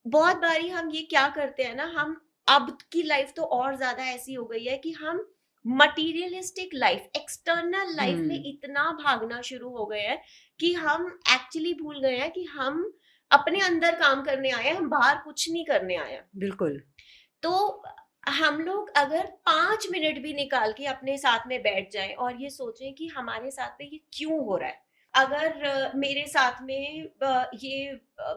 बहुत बारी हम ये क्या करते हैं ना, हम अब की लाइफ तो और ज्यादा ऐसी हो गई है कि हम मटीरियलिस्टिक लाइफ, एक्सटर्नल लाइफ में इतना भागना शुरू हो गए हैं कि हम एक्चुअली भूल गए हैं कि हम अपने अंदर काम करने आए हैं, हम बाहर कुछ नहीं करने आए हैं। बिल्कुल। तो हम लोग अगर 5 मिनट भी निकाल के अपने साथ में बैठ जाएं और ये सोचें कि हमारे साथ में ये क्यों हो रहा है। अगर मेरे साथ में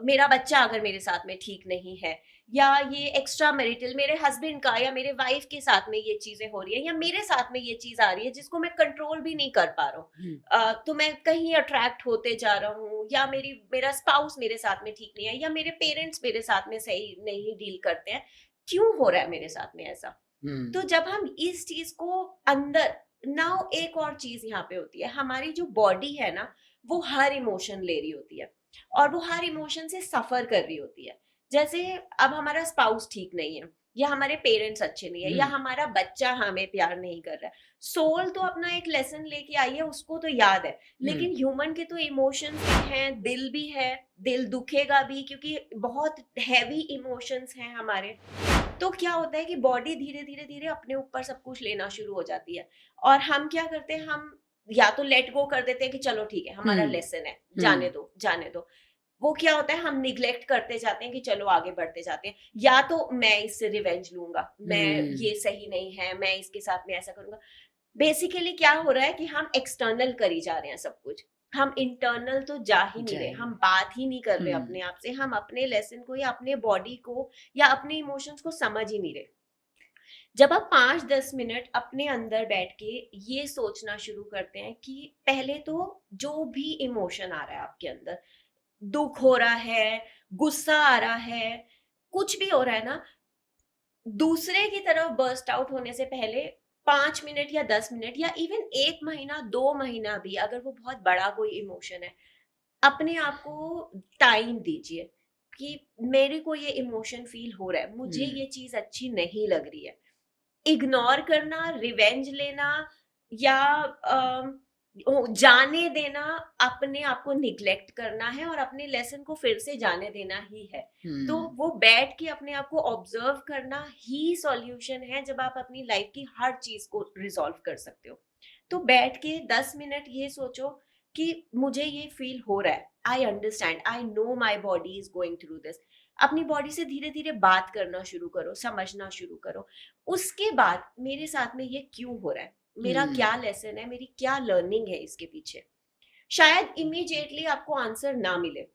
मेरा बच्चा अगर मेरे साथ में ठीक नहीं है, या ये एक्स्ट्रा मैरिटल मेरे हस्बैंड का या मेरे वाइफ के साथ में ये चीजें हो रही है, या मेरे साथ में ये चीज आ रही है जिसको मैं कंट्रोल भी नहीं कर पा रहा हूँ, तो मैं कहीं अट्रैक्ट होते जा रहा हूँ, या मेरा स्पाउस मेरे साथ में ठीक नहीं है, या मेरे पेरेंट्स मेरे साथ में सही नहीं डील करते हैं, क्यों हो रहा है मेरे साथ में ऐसा। तो जब हम इस चीज को अंदर, नाउ एक और चीज यहाँ पे होती है, हमारी जो बॉडी है ना वो हर इमोशन ले रही होती है और वो हर इमोशन से सफर कर रही होती है। जैसे अब हमारा स्पाउस ठीक नहीं है, या हमारे पेरेंट्स अच्छे नहीं है, या हमारा बच्चा हमें प्यार नहीं कर रहा है, सोल तो अपना एक लेसन लेके आई है, उसको तो याद है, लेकिन ह्यूमन के तो इमोशंस भी हैं, दिल भी है, दिल दुखेगा भी क्योंकि बहुत हैवी इमोशंस हैं हमारे। तो क्या होता है कि बॉडी धीरे धीरे धीरे अपने ऊपर सब कुछ लेना शुरू हो जाती है और हम क्या करते हैं, हम या तो लेट गो कर देते हैं कि चलो ठीक है हमारा लेसन है, जाने दो जाने दो। वो क्या होता है, हम निग्लेक्ट करते जाते हैं कि चलो आगे बढ़ते जाते हैं, या तो मैं इससे रिवेंज लूंगा, मैं ये सही नहीं है, मैं इसके साथ में ऐसा करूंगा। बेसिकली क्या हो रहा है कि हम एक्सटर्नल करी जा रहे हैं सब कुछ, हम इंटरनल तो जा ही नहीं रहे, हम बात ही नहीं कर रहे अपने आप से, हम अपने लेसन को या अपने बॉडी को या अपने इमोशंस को समझ ही नहीं रहे। जब आप 5-10 मिनट अपने अंदर बैठ के ये सोचना शुरू करते हैं कि पहले तो जो भी इमोशन आ रहा है आपके अंदर, दुख हो रहा है, गुस्सा आ रहा है, कुछ भी हो रहा है ना, दूसरे की तरफ बर्स्ट आउट होने से पहले 5 मिनट या 10 मिनट या इवन 1 महीना 2 महीना भी, अगर वो बहुत बड़ा कोई इमोशन है, अपने आप को टाइम दीजिए कि मेरे को ये इमोशन फील हो रहा है, मुझे ये चीज अच्छी नहीं लग रही है। इग्नोर करना, रिवेंज लेना या जाने देना, अपने आप को निग्लेक्ट करना है और अपने लेसन को फिर से जाने देना ही है। तो वो बैठ के अपने आप को ऑब्जर्व करना ही सॉल्यूशन है, जब आप अपनी लाइफ की हर चीज को रिजॉल्व कर सकते हो। तो बैठ के 10 मिनट ये सोचो कि मुझे ये फील हो रहा है, I understand, I know my body is going through this. अपनी बॉडी से धीरे धीरे बात करना शुरू करो, समझना शुरू करो। उसके बाद मेरे साथ में ये क्यों हो रहा है, मेरा क्या लेसन है, मेरी क्या लर्निंग है इसके पीछे। शायद इमीडिएटली आपको आंसर ना मिले,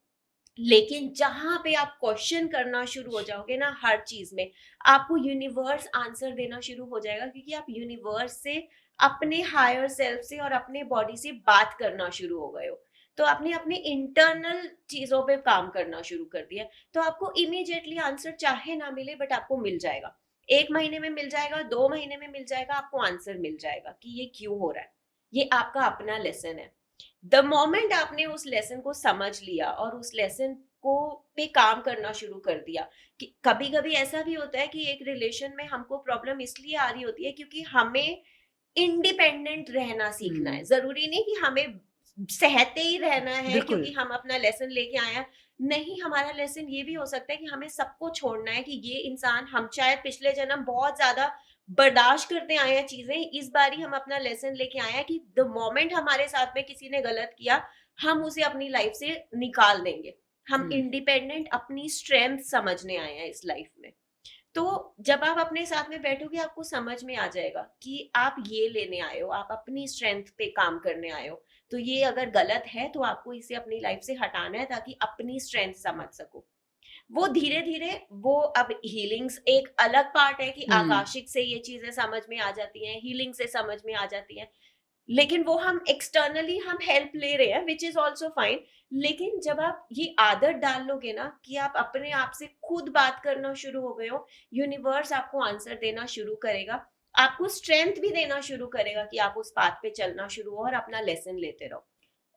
लेकिन जहां पे आप क्वेश्चन करना शुरू हो जाओगे ना हर चीज में, आपको यूनिवर्स आंसर देना शुरू हो जाएगा, क्योंकि आप यूनिवर्स से, अपने हायर सेल्फ से और अपने बॉडी से बात करना शुरू हो गए हो। तो आपने अपने इंटरनल चीजों पे काम करना शुरू कर दिया, तो आपको इमीडिएटली आंसर चाहे ना मिले बट आपको मिल जाएगा। 1 महीने में मिल जाएगा, 2 महीने में मिल जाएगा, आपको आंसर मिल जाएगा कि ये क्यों हो रहा है। ये आपका अपना लेसन है। द मोमेंट आपने उस लेसन को समझ लिया और उस लेसन को पे काम करना शुरू कर दिया, कि कभी कभी ऐसा भी होता है कि एक रिलेशन में हमको प्रॉब्लम इसलिए आ रही होती है क्योंकि हमें इंडिपेंडेंट रहना सीखना है। जरूरी नहीं कि हमें सहते ही रहना है क्योंकि हम अपना लेसन लेके आए हैं। नहीं, हमारा लेसन ये भी हो सकता है कि हमें सबको छोड़ना है, कि ये इंसान, हम शायद पिछले जन्म बहुत ज्यादा बर्दाश्त करते आए हैं चीजें, इस बारी हम अपना लेसन लेके आए हैं कि द मोमेंट हमारे साथ में किसी ने गलत किया, हम उसे अपनी लाइफ से निकाल देंगे। हम इंडिपेंडेंट, अपनी स्ट्रेंथ समझने आए हैं इस लाइफ में। तो जब आप अपने साथ में बैठोगे आपको समझ में आ जाएगा कि आप ये लेने आए हो, आप अपनी स्ट्रेंथ पे काम करने आए हो। तो ये अगर गलत है तो आपको इसे अपनी लाइफ से हटाना है ताकि अपनी स्ट्रेंथ समझ सको। वो धीरे धीरे वो अब हीलिंग्स एक अलग पार्ट है कि आकाशिक से ये चीजें समझ में आ जाती हैं, हीलिंग से समझ में आ जाती हैं, लेकिन वो हम एक्सटर्नली हम हेल्प ले रहे हैं, विच इज ऑल्सो फाइन। लेकिन जब आप ये आदत डाल लोगे ना कि आप अपने आप से खुद बात करना शुरू हो गए हो, यूनिवर्स आपको आंसर देना शुरू करेगा, आपको स्ट्रेंथ भी देना शुरू करेगा कि आप उस पाथ पे चलना शुरू हो और अपना लेसन लेते रहो,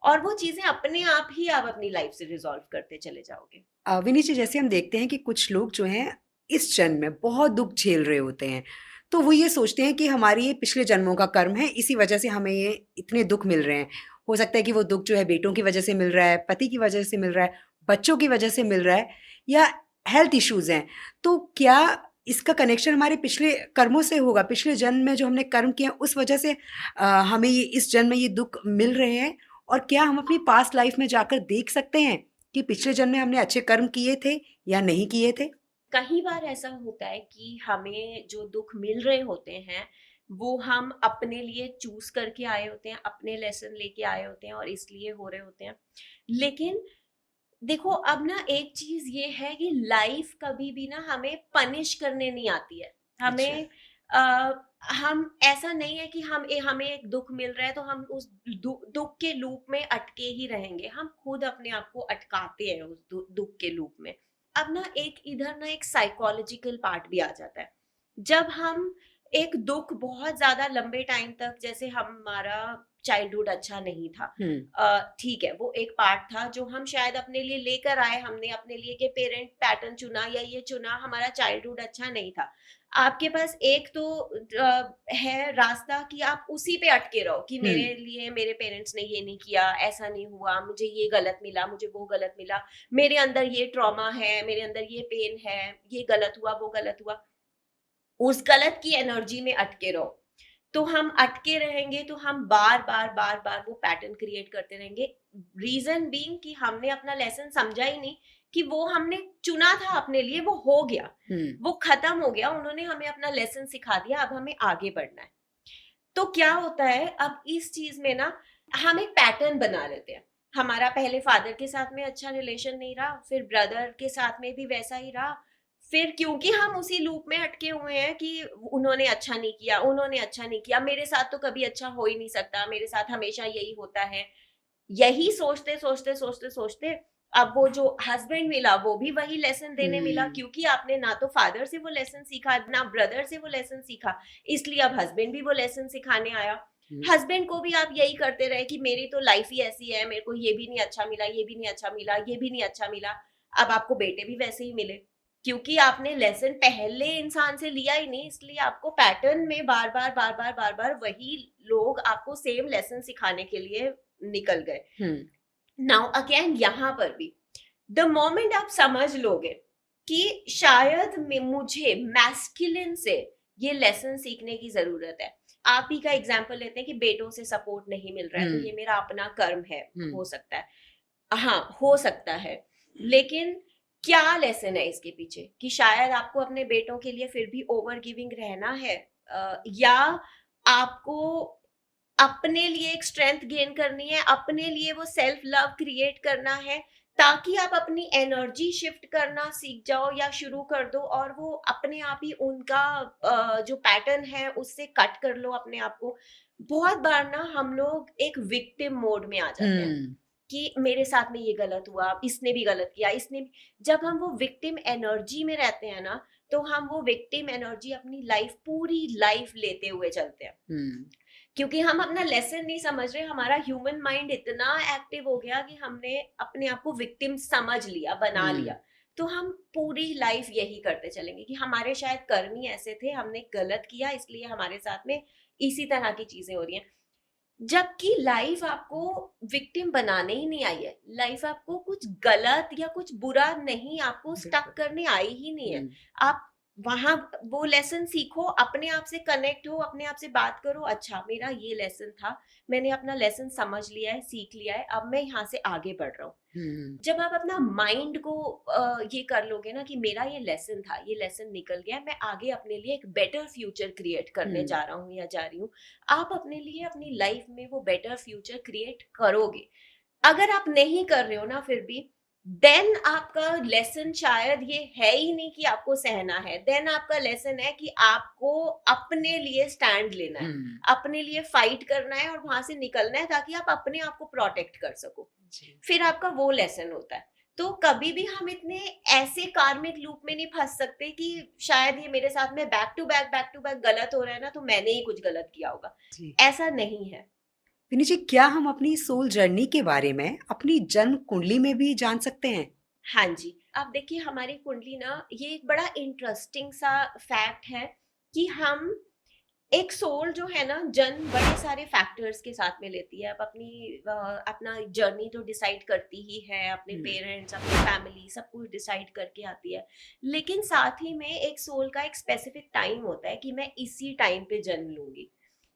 और वो चीजें अपने आप ही आप अपनी लाइफ से रिजॉल्व करते चले जाओगे। विनी जी, जैसे हम देखते हैं कि कुछ लोग जो हैं इस जन्म में बहुत दुख झेल रहे होते हैं, तो वो ये सोचते हैं कि हमारी ये पिछले जन्मों का कर्म है, इसी वजह से हमें ये इतने दुख मिल रहे हैं। हो सकता है कि वो दुख जो है बेटों की वजह से मिल रहा है, पति की वजह से मिल रहा है, बच्चों की वजह से मिल रहा है, या हेल्थ इश्यूज हैं। तो क्या इसका कनेक्शन हमारे पिछले कर्मों से होगा? पिछले जन्म में जो हमने कर्म किए हैं उस वजह से हमें ये इस जन्म में ये दुख मिल रहे हैं? और क्या हम अपनी पास्ट लाइफ में जाकर देख सकते हैं कि पिछले जन्म में हमने अच्छे कर्म किए थे या नहीं किए थे? कई बार ऐसा होता है कि हमें जो दुख मिल रहे होते हैं वो हम अपने लिए चूज करके आए होते हैं, अपने लेसन लेके आए होते हैं और इसलिए हो रहे होते हैं। लेकिन देखो, अब ना एक चीज ये है कि लाइफ कभी भी ना हमें पनिश करने नहीं आती है। हमें हम ऐसा नहीं है कि हमें एक दुख मिल रहा है तो हम उस दुख के लूप में अटके ही रहेंगे। हम खुद अपने आप को अटकाते हैं उस दुख के लूप में। अब ना एक इधर ना एक साइकोलॉजिकल पार्ट भी आ जाता है। जब हम एक दुख बहुत ज्यादा लंबे टाइम तक, जैसे हमारा चाइल्डहुड अच्छा नहीं था, ठीक है, वो एक पार्ट था जो हम शायद अपने लिए लेकर आए, हमने अपने लिए के पेरेंट पैटर्न चुना या ये चुना, हमारा चाइल्डहुड अच्छा नहीं था। आपके पास एक तो है रास्ता कि आप उसी पे अटके रहो कि मेरे लिए मेरे पेरेंट्स ने ये नहीं किया, ऐसा नहीं हुआ, मुझे ये गलत मिला, मुझे वो गलत मिला, मेरे अंदर ये ट्रॉमा है, मेरे अंदर ये पेन है, ये गलत हुआ, वो गलत हुआ, उस गलत की एनर्जी में अटके रहो। तो हम अटके रहेंगे तो हम बार बार बार बार वो पैटर्न क्रिएट करते रहेंगे। रीजन बीइंग कि हमने अपना लेसन समझा ही नहीं कि वो हमने चुना था अपने लिए, वो हो गया, वो खत्म हो गया, उन्होंने हमें अपना लेसन सिखा दिया, अब हमें आगे बढ़ना है। तो क्या होता है, अब इस चीज में ना हम एक पैटर्न बना लेते हैं। हमारा पहले फादर के साथ में अच्छा रिलेशन नहीं रहा, फिर ब्रदर के साथ में भी वैसा ही रहा, फिर क्योंकि हम उसी लूप में अटके हुए हैं कि उन्होंने अच्छा नहीं किया, उन्होंने अच्छा नहीं किया, मेरे साथ तो कभी अच्छा हो ही नहीं सकता, मेरे साथ हमेशा यही होता है, यही सोचते सोचते सोचते सोचते अब वो जो हस्बैंड मिला वो भी वही लेसन देने मिला, क्योंकि आपने ना तो फादर से वो लेसन सीखा ना ब्रदर से वो लेसन सीखा, इसलिए अब हस्बैंड भी वो लेसन सिखाने आया। हस्बैंड को भी आप यही करते रहे कि मेरी तो लाइफ ही ऐसी है, मेरे को ये भी नहीं अच्छा मिला, ये भी नहीं अच्छा मिला, ये भी नहीं अच्छा मिला। अब आपको बेटे भी वैसे ही मिले, क्योंकि आपने लेसन पहले इंसान से लिया ही नहीं, इसलिए आपको पैटर्न में बार बार बार बार बार बार वही लोग आपको सेम लेसन सिखाने के लिए निकल गए। नाउ अगेन यहाँ पर भी द मोमेंट आप समझ लोगे कि शायद मुझे मैस्कुलिन से ये लेसन सीखने की जरूरत है। आप ही का एग्जाम्पल लेते हैं कि बेटों से सपोर्ट नहीं मिल रहा है, तो ये मेरा अपना कर्म है, हो सकता है, हाँ हो सकता है, लेकिन क्या लेसन है इसके पीछे कि शायद आपको अपने बेटों के लिए फिर भी ओवर गिविंग रहना है, या आपको अपने लिए एक स्ट्रेंथ गेन करनी है, अपने लिए वो सेल्फ लव क्रिएट करना है, ताकि आप अपनी एनर्जी शिफ्ट करना सीख जाओ या शुरू कर दो और वो अपने आप ही उनका जो पैटर्न है उससे कट कर लो अपने आप को। बहुत बार ना हम लोग एक विक्टिम मोड में आ जाते हैं कि मेरे साथ में ये गलत हुआ, इसने भी गलत किया, इसने भी। जब हम वो विक्टिम एनर्जी में रहते हैं ना, तो हम वो विक्टिम एनर्जी अपनी लाइफ, पूरी लाइफ लेते हुए चलते हैं, क्योंकि हम अपना लेसन नहीं समझ रहे। हमारा ह्यूमन माइंड इतना एक्टिव हो गया कि हमने अपने आप को विक्टिम समझ लिया, बना लिया। तो हम पूरी लाइफ यही करते चलेंगे कि हमारे शायद कर्म ही ऐसे थे, हमने गलत किया, इसलिए हमारे साथ में इसी तरह की चीजें हो रही हैं। जबकि लाइफ आपको विक्टिम बनाने ही नहीं आई है, लाइफ आपको कुछ गलत या कुछ बुरा नहीं आपको स्टक करने आई ही नहीं है। आप वहां वो लेसन सीखो, अपने आप से कनेक्ट हो, अपने आप से बात करो, अच्छा मेरा ये लेसन था, मैंने अपना लेसन समझ लिया है, सीख लिया है, अब मैं यहाँ से आगे बढ़ रहा हूँ। जब आप अपना माइंड को ये कर लोगे ना कि मेरा ये लेसन था, ये लेसन निकल गया, मैं आगे अपने लिए एक बेटर फ्यूचर क्रिएट करने जा रहा हूँ या जा रही हूँ, आप अपने लिए अपनी लाइफ में वो बेटर फ्यूचर क्रिएट करोगे। अगर आप नहीं कर रहे हो ना, फिर भी देन आपका लेसन शायद ये है ही नहीं कि आपको सहना है, देन आपका लेसन है कि आपको अपने लिए स्टैंड लेना है, अपने लिए फाइट करना है और वहां से निकलना है ताकि आप अपने आप को प्रोटेक्ट कर सको। फिर आपका वो लेसन होता है। तो कभी भी हम इतने ऐसे कार्मिक लूप में नहीं फंस सकते कि शायद ये मेरे साथ में बैक टू बैक गलत हो रहा है ना, तो मैंने ही कुछ गलत किया होगा। ऐसा नहीं है। विनी जी, क्या हम अपनी सोल जर्नी के बारे में अपनी जन्म कुंडली में भी जान सकते हैं? हाँ जी, आप देखिए हमारी कुंडली ना, ये एक बड़ा इंटरेस्टिंग सा फैक्ट है कि हम एक सोल जो है ना, जन्म बड़े सारे फैक्टर्स के साथ में लेती है। अब अपना जर्नी तो डिसाइड करती ही है, अपने पेरेंट्स, अपनी फैमिली, सब कुछ डिसाइड करके आती है। लेकिन साथ ही में एक सोल का एक स्पेसिफिक टाइम होता है कि मैं इसी टाइम पे जन्म लूंगी,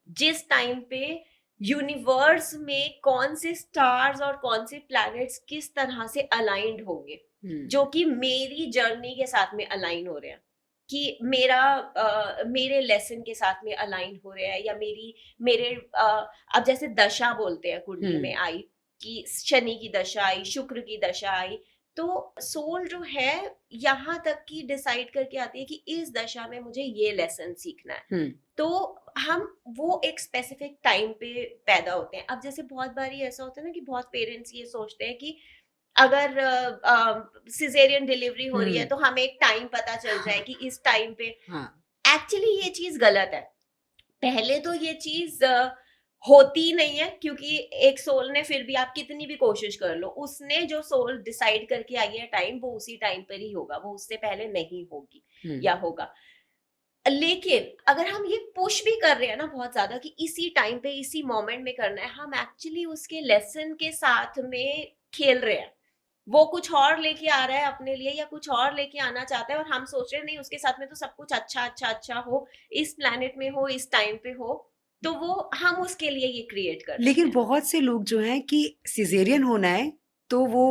जिस टाइम पे यूनिवर्स में कौन से स्टार्स और कौन से प्लैनेट्स किस तरह से अलाइंड होंगे, जो कि मेरी जर्नी के साथ में अलाइन हो रहे हैं, कि मेरे लेसन के साथ में अलाइन हो रहे हैं, या मेरे अब जैसे दशा बोलते हैं कुंडली में आई, कि शनि की दशा आई, शुक्र की दशा आई, तो सोल जो है यहाँ तक की डिसाइड करके आती है कि इस दशा में मुझे ये लेसन सीखना है। तो हम वो एक स्पेसिफिक टाइम पे पैदा होते हैं। अब जैसे बहुत बारी ऐसा होता है ना कि बहुत पेरेंट्स ये सोचते हैं कि अगर सिजेरियन डिलीवरी हो रही है तो हमें एक टाइम पता चल जाए कि इस टाइम पे। एक्चुअली ये चीज गलत है। पहले तो ये चीज होती नहीं है, क्योंकि एक सोल ने, फिर भी आप कितनी भी कोशिश कर लो, उसने जो सोल डिसाइड करके आई है टाइम, वो उसी टाइम पर ही होगा, वो उससे पहले नहीं होगी या होगा। लेकिन अगर हम ये पुश भी कर रहे हैं ना बहुत ज्यादा कि इसी टाइम पे इसी मोमेंट में करना है, हम एक्चुअली उसके लेसन के साथ में खेल रहे हैं। वो कुछ और लेके आ रहा है अपने लिए, या कुछ और लेके आना चाहता है, और हम सोच रहे हैं नहीं, उसके साथ में तो सब कुछ अच्छा अच्छा अच्छा हो, इस प्लेनेट में हो, इस टाइम पे हो, तो वो हम उसके लिए ये क्रिएट कर रहे हैं। लेकिन बहुत से लोग जो हैं कि सिजेरियन होना है तो वो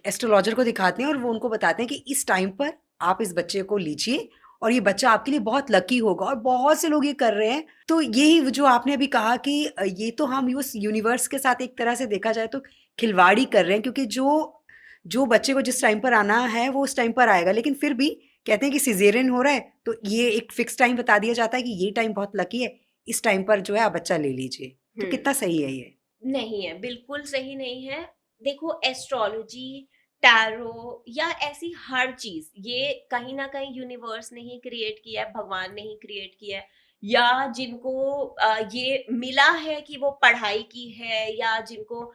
एस्ट्रोलॉजर को दिखाते हैं और वो उनको बताते हैं कि इस टाइम पर आप इस बच्चे को लीजिए और ये बच्चा आपके लिए बहुत लकी होगा, और बहुत से लोग ये कर रहे हैं। तो यही जो आपने अभी कहा कि ये तो हम उस यूनिवर्स के साथ एक तरह से देखा जाए तो खिलवाड़ी कर रहे हैं, क्योंकि जो जो बच्चे को जिस टाइम पर आना है वो उस टाइम पर आएगा, लेकिन फिर भी कहते हैं कि सिजेरियन हो रहा है तो ये एक फिक्स टाइम बता दिया जाता है कि ये टाइम बहुत लकी है, इस टाइम पर जो है आप बच्चा ले लीजिए। तो कितना सही है ये? नहीं है, बिल्कुल सही नहीं है। देखो, एस्ट्रोलॉजी, टैरो या ऐसी हर चीज, ये कहीं ना कहीं यूनिवर्स ने ही क्रिएट किया है, भगवान ने ही क्रिएट किया है, या जिनको ये मिला है कि वो पढ़ाई की है, या जिनको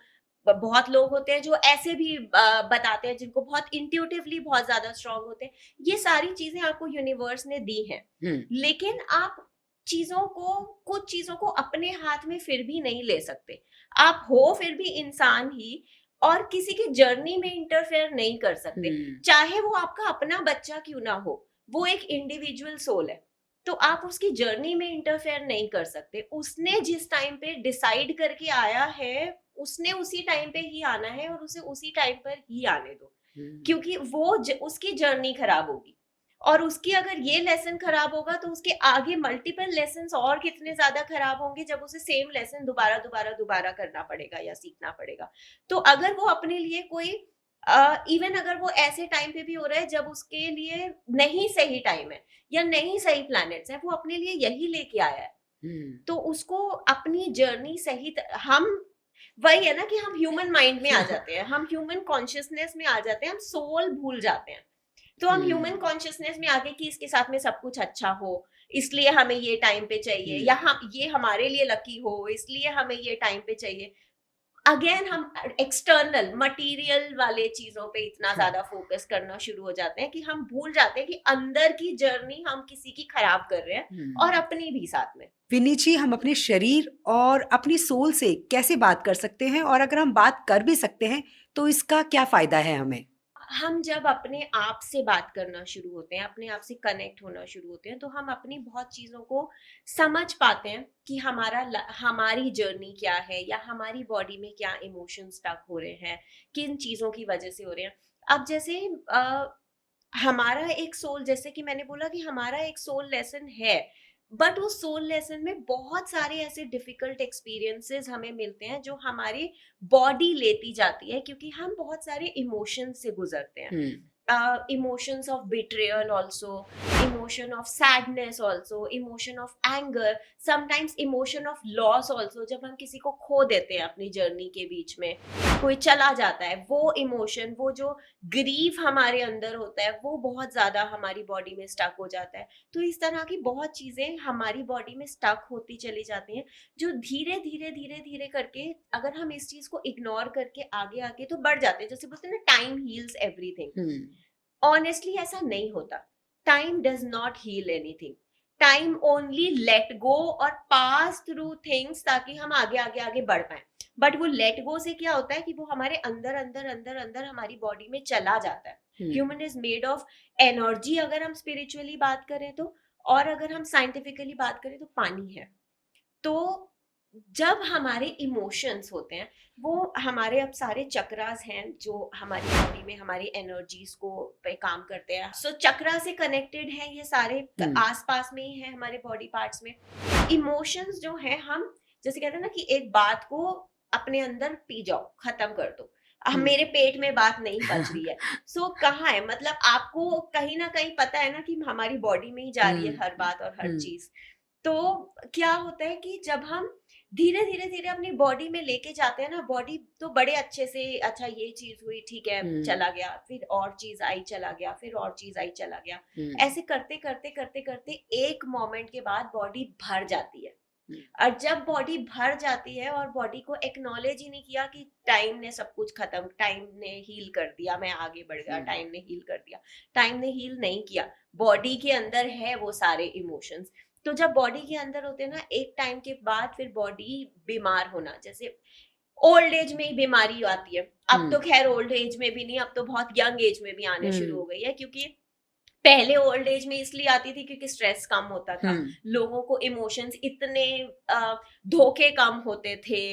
बहुत लोग होते हैं जो ऐसे भी बताते हैं, जिनको बहुत इंट्यूटिवली बहुत ज्यादा स्ट्रांग होते हैं। ये सारी चीजें आपको यूनिवर्स ने दी हैं, लेकिन आप कुछ चीजों को अपने हाथ में फिर भी नहीं ले सकते। आप हो फिर भी इंसान ही, और किसी की जर्नी में इंटरफेयर नहीं कर सकते, चाहे वो आपका अपना बच्चा क्यों ना हो, वो एक इंडिविजुअल सोल है, तो आप उसकी जर्नी में इंटरफेयर नहीं कर सकते। उसने जिस टाइम पे डिसाइड करके आया है, उसने उसी टाइम पे ही आना है, और उसे उसी टाइम पर ही आने दो, क्योंकि उसकी जर्नी खराब होगी, और उसकी अगर ये लेसन खराब होगा तो उसके आगे मल्टीपल लेसन और कितने ज्यादा खराब होंगे, जब उसे सेम लेसन दोबारा दोबारा दोबारा करना पड़ेगा या सीखना पड़ेगा। तो अगर वो अपने लिए कोई इवन अगर वो ऐसे टाइम पे भी हो रहा है जब उसके लिए नहीं सही टाइम है या नहीं सही प्लैनेट्स है, वो अपने लिए यही लेके आया है, तो उसको अपनी जर्नी सही हम वही है ना कि हम ह्यूमन माइंड में आ जाते हैं, हम ह्यूमन कॉन्शियसनेस में आ जाते हैं, हम सोल भूल जाते हैं। तो हम ह्यूमन कॉन्शियसनेस में आके कि इसके साथ में सब कुछ अच्छा हो, इसलिए हमें ये टाइम पे चाहिए, या हम ये हमारे लिए लकी हो इसलिए हमें ये टाइम पे चाहिए। अगेन हम एक्सटर्नल मटेरियल वाले चीजों पे इतना ज्यादा फोकस करना शुरू हो जाते हैं कि हम भूल जाते हैं कि अंदर की जर्नी हम किसी की खराब कर रहे हैं, और अपनी भी साथ में। विनी जी, हम अपने शरीर और अपनी सोल से कैसे बात कर सकते हैं, और अगर हम बात कर भी सकते हैं तो इसका क्या फायदा है हमें? हम जब अपने आप से बात करना शुरू होते हैं, अपने आप से कनेक्ट होना शुरू होते हैं, तो हम अपनी बहुत चीज़ों को समझ पाते हैं कि हमारी जर्नी क्या है, या हमारी बॉडी में क्या इमोशंस स्टक हो रहे हैं, किन चीज़ों की वजह से हो रहे हैं। अब जैसे हमारा एक सोल, जैसे कि मैंने बोला कि हमारा एक सोल लेसन है, बट उस सोल लेसन में बहुत सारे ऐसे डिफिकल्ट एक्सपीरियंसेस हमें मिलते हैं जो हमारी बॉडी लेती जाती है, क्योंकि हम बहुत सारे इमोशंस से गुजरते हैं. Emotions of betrayal also, emotion of sadness also, emotion of anger, sometimes emotion of loss also. जब हम किसी को खो देते हैं अपनी जर्नी के बीच में, कोई चला जाता है, वो इमोशन, वो जो ग्रीफ हमारे अंदर होता है, वो बहुत ज्यादा हमारी बॉडी में स्टक हो जाता है. तो इस तरह की बहुत चीजें हमारी बॉडी में स्टक होती चली जाती हैं, जो धीरे धीरे धीरे धीरे करके अगर हम इस चीज को इग्नोर करके आगे आगे तो बढ़ जाते हैं. जैसे बोलते हैं ना, टाइम हील्स एवरीथिंग. ऑनेस्टली ऐसा नहीं होता. Time does not heal anything. Time only let go और पास थ्रू थिंग्स ताकि हम आगे आगे आगे बढ़ पाए. बट वो लेट गो से क्या होता है कि वो हमारे अंदर अंदर अंदर अंदर हमारी बॉडी में चला जाता है. Human is made of energy, अगर हम स्पिरिचुअली बात करें तो, और अगर हम साइंटिफिकली बात करें तो पानी है. तो जब हमारे इमोशंस होते हैं, वो हमारे अब सारे चक्रास हैं जो हमारी बॉडी में हमारी एनर्जीज को पे काम करते हैं. सो चक्रा से कनेक्टेड है ये सारे, आसपास में ही है हमारे बॉडी पार्ट्स में. इमोशंस जो है, हम जैसे कहते हैं ना कि एक बात को अपने अंदर पी जाओ, खत्म कर दो. मेरे पेट में बात नहीं पच रही है. सो कहाँ है, मतलब आपको कहीं ना कहीं पता है ना कि हमारी बॉडी में ही जा रही है हर बात और हर चीज. तो क्या होता है कि जब हम धीरे धीरे धीरे अपनी बॉडी में लेके जाते हैं ना, बॉडी तो बड़े अच्छे से, अच्छा ये चीज हुई, ठीक है, चला गया, फिर और चीज आई, चला गया, फिर और चीज आई, चला गया. ऐसे करते करते करते करते एक मोमेंट के बाद बॉडी भर जाती है. और जब बॉडी भर जाती है और बॉडी को एक्नॉलेज ही नहीं किया कि टाइम ने सब कुछ खत्म, टाइम ने हील कर दिया, मैं आगे बढ़ गया, टाइम ने हील कर दिया. टाइम ने हील नहीं किया. बॉडी के अंदर है वो सारे इमोशंस. तो जब बॉडी के अंदर होते हैं ना, एक टाइम के बाद फिर बॉडी बीमार होना, जैसे ओल्ड एज में ही बीमारी आती है. अब तो खैर ओल्ड एज में भी नहीं, अब तो बहुत यंग एज में भी आने शुरू हो गई है. क्योंकि पहले ओल्ड एज में इसलिए आती थी क्योंकि स्ट्रेस कम होता था, लोगों को इमोशंस इतने धोखे कम होते थे,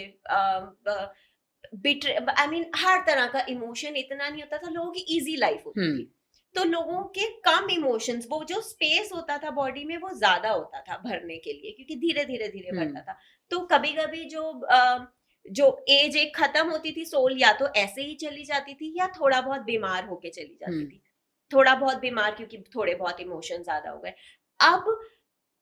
आई मीन हर तरह का इमोशन इतना नहीं होता था, लोगों की इजी लाइफ होती थी. तो लोगों के कम इमोशंस, वो जो स्पेस होता था बॉडी में वो ज्यादा होता था भरने के लिए, क्योंकि धीरे धीरे धीरे भरता था. तो कभी कभी जो एज एक खत्म होती थी, सोल या तो ऐसे ही चली जाती थी या थोड़ा बहुत बीमार होके चली जाती थी. थोड़ा बहुत बीमार क्योंकि थोड़े बहुत इमोशन ज्यादा हो गए. अब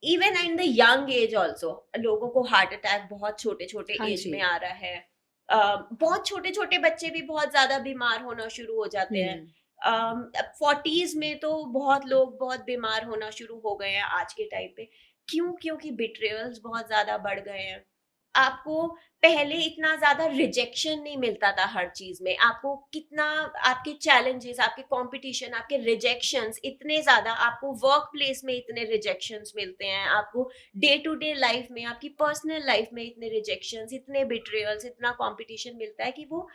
even in the young age also लोगों को हार्ट अटैक बहुत छोटे छोटे एज में आ रहा है. बहुत छोटे छोटे बच्चे भी बहुत ज्यादा बीमार होना शुरू हो जाते हैं. 40s में तो बहुत लोग बहुत बीमार होना शुरू हो गए हैं आज के टाइम पे. क्यों? क्योंकि बिट्रेयल्स बहुत ज्यादा बढ़ गए हैं. आपको पहले इतना ज्यादा रिजेक्शन नहीं मिलता था हर चीज में. आपको कितना, आपके चैलेंजेस, आपके कंपटीशन, आपके रिजेक्शंस इतने ज्यादा, आपको वर्क प्लेस में इतने रिजेक्शंस मिलते हैं, आपको डे टू डे लाइफ में, आपकी पर्सनल लाइफ में इतने रिजेक्शंस, इतने बिट्रेयल्स, इतना कंपटीशन मिलता है कि वो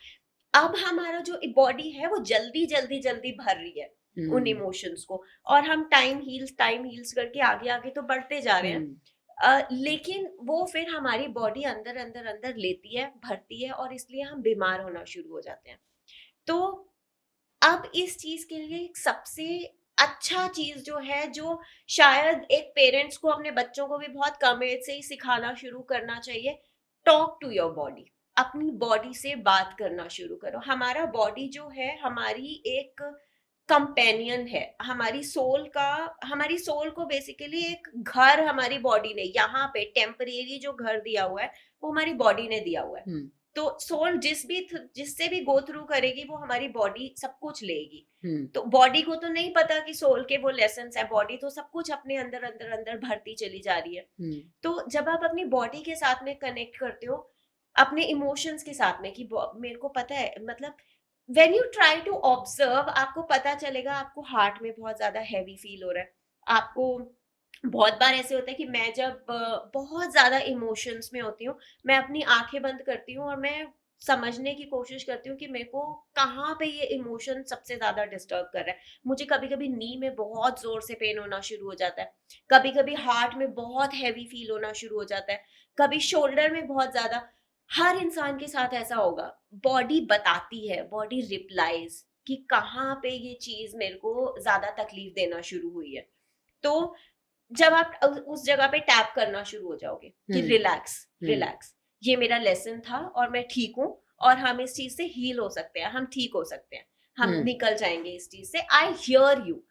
अब हमारा जो बॉडी है वो जल्दी जल्दी जल्दी भर रही है उन इमोशंस को. और हम टाइम हील्स करके आगे आगे तो बढ़ते जा रहे हैं. लेकिन वो फिर हमारी बॉडी अंदर अंदर अंदर लेती है, भरती है, और इसलिए हम बीमार होना शुरू हो जाते हैं. तो अब इस चीज के लिए एक सबसे अच्छा चीज जो है, जो शायद एक पेरेंट्स को अपने बच्चों को भी बहुत कम एज से ही सिखाना शुरू करना चाहिए, टॉक टू योर बॉडी. अपनी बॉडी से बात करना शुरू करो. हमारा बॉडी जो है हमारी एक कंपेनियन है, हमारी सोल को बेसिकली एक घर हमारी बॉडी ने यहाँ पे टेम्परेरी जो घर दिया हुआ है वो हमारी बॉडी ने दिया हुआ है. तो सोल जिससे भी गो थ्रू करेगी वो हमारी बॉडी सब कुछ लेगी. तो बॉडी को तो नहीं पता कि सोल के वो लेसन्स है, बॉडी तो सब कुछ अपने अंदर अंदर अंदर भरती चली जा रही है. तो जब आप अपनी बॉडी के साथ में कनेक्ट करते हो, अपने इमोशंस के साथ में, कि मेरे को पता है, मतलब when you try to observe, आपको पता चलेगा आपको हार्ट में बहुत ज्यादा हैवी फील हो रहा है. आपको बहुत बार ऐसे होता है कि मैं जब बहुत ज्यादा इमोशंस में होती हूँ, मैं अपनी आंखें बंद करती हूँ और मैं समझने की कोशिश करती हूँ कि मेरे को कहाँ पे ये इमोशन सबसे ज्यादा डिस्टर्ब कर रहा है. मुझे कभी कभी नी में बहुत जोर से पेन होना शुरू हो जाता है, कभी कभी हार्ट में बहुत हैवी फील होना शुरू हो जाता है, कभी शोल्डर में बहुत ज्यादा. हर इंसान के साथ ऐसा होगा. बॉडी बताती है, बॉडी रिप्लाइज कि कहाँ पे ये चीज मेरे को ज्यादा तकलीफ देना शुरू हुई है. तो जब आप उस जगह पे टैप करना शुरू हो जाओगे कि रिलैक्स रिलैक्स, ये मेरा लेसन था और मैं ठीक हूँ और हम इस चीज से हील हो सकते हैं, हम ठीक हो सकते हैं, हम निकल जाएंगे इस चीज से, आई हियर यू।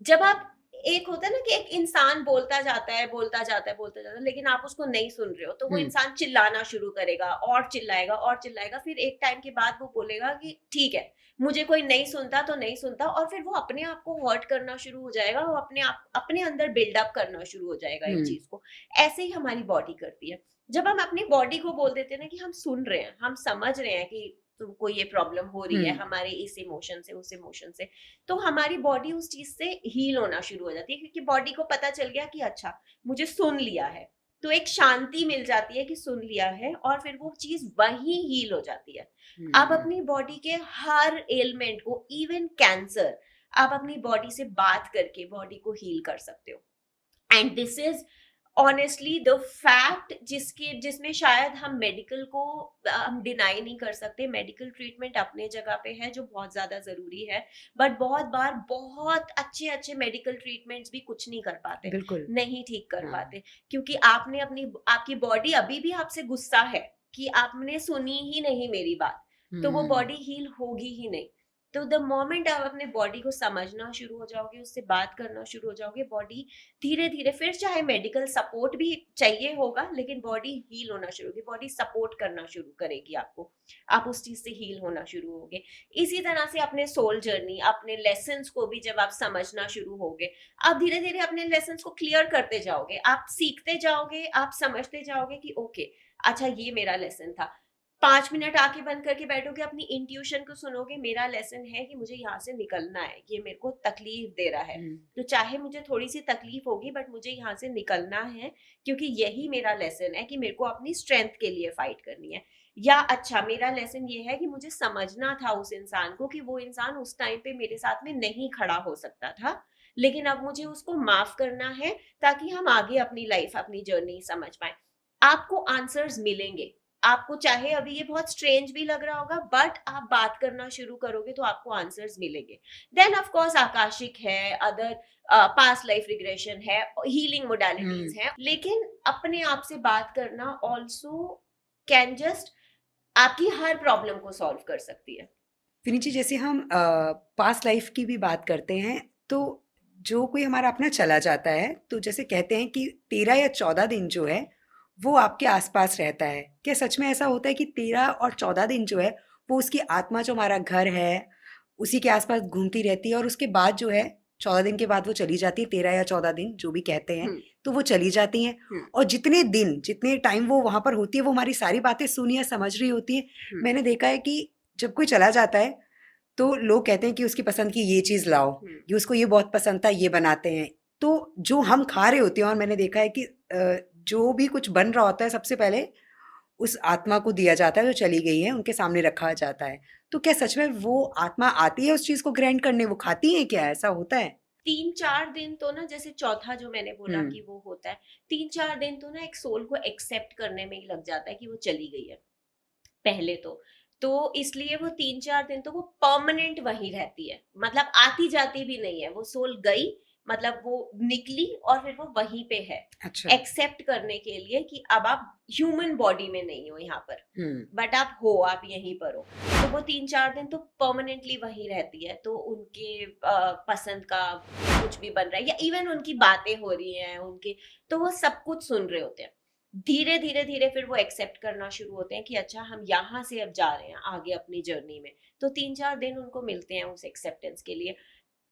जब आप, एक होता है ना कि एक इंसान बोलता जाता है बोलता जाता है बोलता जाता है, लेकिन आप उसको नहीं सुन रहे हो, तो वो इंसान चिल्लाना शुरू करेगा और चिल्लाएगा और चिल्लाएगा, फिर एक टाइम के बाद वो बोलेगा कि ठीक है, मुझे कोई नहीं सुनता तो नहीं सुनता, और फिर वो अपने आप को हर्ट करना शुरू हो जाएगा, वो अपने आप अपने अंदर बिल्डअप करना शुरू हो जाएगा एक चीज को। ऐसे ही हमारी बॉडी करती है। जब हम अपनी बॉडी को बोल देते हैं ना कि हम सुन रहे हैं, हम समझ रहे हैं कि तुमको ये प्रॉब्लम हो रही है हमारे इस इमोशन से उस इमोशन से, तो हमारी बॉडी उस चीज से हील होना शुरू हो जाती है, क्योंकि बॉडी को पता चल गया कि अच्छा मुझे सुन लिया है, तो एक शांति मिल जाती है कि सुन लिया है, और फिर वो चीज वही हील हो जाती है। आप अपनी बॉडी के हर एलिमेंट को, इवन कैंसर, आप अपनी बॉडी से बात करके बॉडी को हील कर सकते हो। And this is honestly the fact जिसमें शायद हम मेडिकल को हम डिनाई नहीं कर सकते। मेडिकल ट्रीटमेंट अपने जगह पे है जो बहुत ज्यादा जरूरी है, बट बहुत बार बहुत अच्छे अच्छे मेडिकल ट्रीटमेंट्स भी कुछ नहीं कर पाते, बिल्कुल नहीं ठीक कर पाते, क्योंकि आपने आपकी बॉडी अभी भी आपसे गुस्सा है कि आपने सुनी ही नहीं मेरी बात, तो वो बॉडी हील होगी ही नहीं। तो द मोमेंट आप अपने बॉडी को समझना शुरू हो जाओगे, उससे बात करना शुरू हो जाओगे, बॉडी धीरे धीरे, फिर चाहे मेडिकल सपोर्ट भी चाहिए होगा, लेकिन बॉडी हील होना शुरू होगी, बॉडी सपोर्ट करना शुरू करेगी आपको, आप उस चीज से हील होना शुरू होगे। इसी तरह से अपने सोल जर्नी, अपने लेसन्स को भी जब आप समझना शुरू होगे, आप धीरे धीरे अपने लेसन्स को क्लियर करते जाओगे, आप सीखते जाओगे, आप समझते जाओगे कि ओके अच्छा ये मेरा लेसन था। 5 मिनट आंखें बंद करके बैठोगे, अपनी इंट्यूशन को सुनोगे, मेरा लेसन है कि मुझे यहाँ से निकलना है, ये मेरे को तकलीफ दे रहा है, तो चाहे मुझे थोड़ी सी तकलीफ होगी बट मुझे यहाँ से निकलना है, क्योंकि यही मेरा लेसन है कि मेरे को अपनी स्ट्रेंथ के लिए फाइट करनी है। या अच्छा मेरा लेसन ये है कि मुझे समझना था उस इंसान को कि वो इंसान उस टाइम पे मेरे साथ में नहीं खड़ा हो सकता था, लेकिन अब मुझे उसको माफ करना है ताकि हम आगे अपनी लाइफ, अपनी जर्नी समझ पाए। आपको आंसर्स मिलेंगे, आपको चाहे अभी ये बहुत स्ट्रेंज भी लग रहा होगा, बट आप बात करना शुरू करोगे तो आपको आंसर्स मिलेंगे। देन ऑफ कोर्स आकाशिक है, अदर पास्ट लाइफ रिग्रेशन है, हीलिंग मोडालिटीज है, लेकिन अपने आप से बात करना ऑल्सो कैन जस्ट आपकी हर प्रॉब्लम को सॉल्व कर सकती है। विनीत जी, जैसे हम पास्ट लाइफ की भी बात करते हैं, तो जो कोई हमारा अपना चला जाता है, तो जैसे कहते हैं कि 13 या 14 दिन जो है वो आपके आसपास रहता है। क्या सच में ऐसा होता है कि 13 और 14 दिन जो है वो उसकी आत्मा, जो हमारा घर है, उसी के आसपास घूमती रहती है, और उसके बाद जो है 14 दिन के बाद वो चली जाती है, 13 या 14 दिन जो भी कहते हैं, तो वो चली जाती हैं, और जितने दिन, जितने टाइम वो वहाँ पर होती है, वो हमारी सारी बातें सुनी या समझ रही होती है। मैंने देखा है कि जब कोई चला जाता है तो लोग कहते हैं कि उसकी पसंद की ये चीज़ लाओ, ये उसको ये बहुत पसंद था, ये बनाते हैं। तो जो हम खा रहे होते हैं, और मैंने देखा है कि जो भी कुछ बन रहा होता है सबसे पहले उस आत्मा को दिया जाता है जो चली गई है, उनके सामने रखा जाता है। तो क्या सच में वो आत्मा आती है उस चीज को ग्रहण करने, वो खाती है, क्या ऐसा होता है? 3-4 दिन तो ना, जैसे चौथा जो मैंने बोला कि वो होता है, 3-4 दिन तो ना एक सोल को एक्सेप्ट करने में ही लग जाता है कि वो चली गई है पहले तो इसलिए वो 3-4 दिन तो वो परमानेंट वहीं रहती है, मतलब आती जाती भी नहीं है, वो सोल गई मतलब वो निकली और फिर वो वहीं पे है। अच्छा। एक्सेप्ट करने के लिए कि अब आप ह्यूमन बॉडी में नहीं हो यहाँ पर, बट आप हो, आप यहीं पर हो, तो वो 3-4 दिन तो परमानेंटली वहीं रहती है। तो उनके पसंद का कुछ भी बन रहा है या इवन उनकी बातें हो रही हैं उनके, तो वो सब कुछ सुन रहे होते हैं। धीरे धीरे धीरे फिर वो एक्सेप्ट करना शुरू होते हैं कि अच्छा हम यहाँ से अब जा रहे हैं आगे अपनी जर्नी में। तो 3-4 दिन उनको मिलते हैं उस एक्सेप्टेंस के लिए।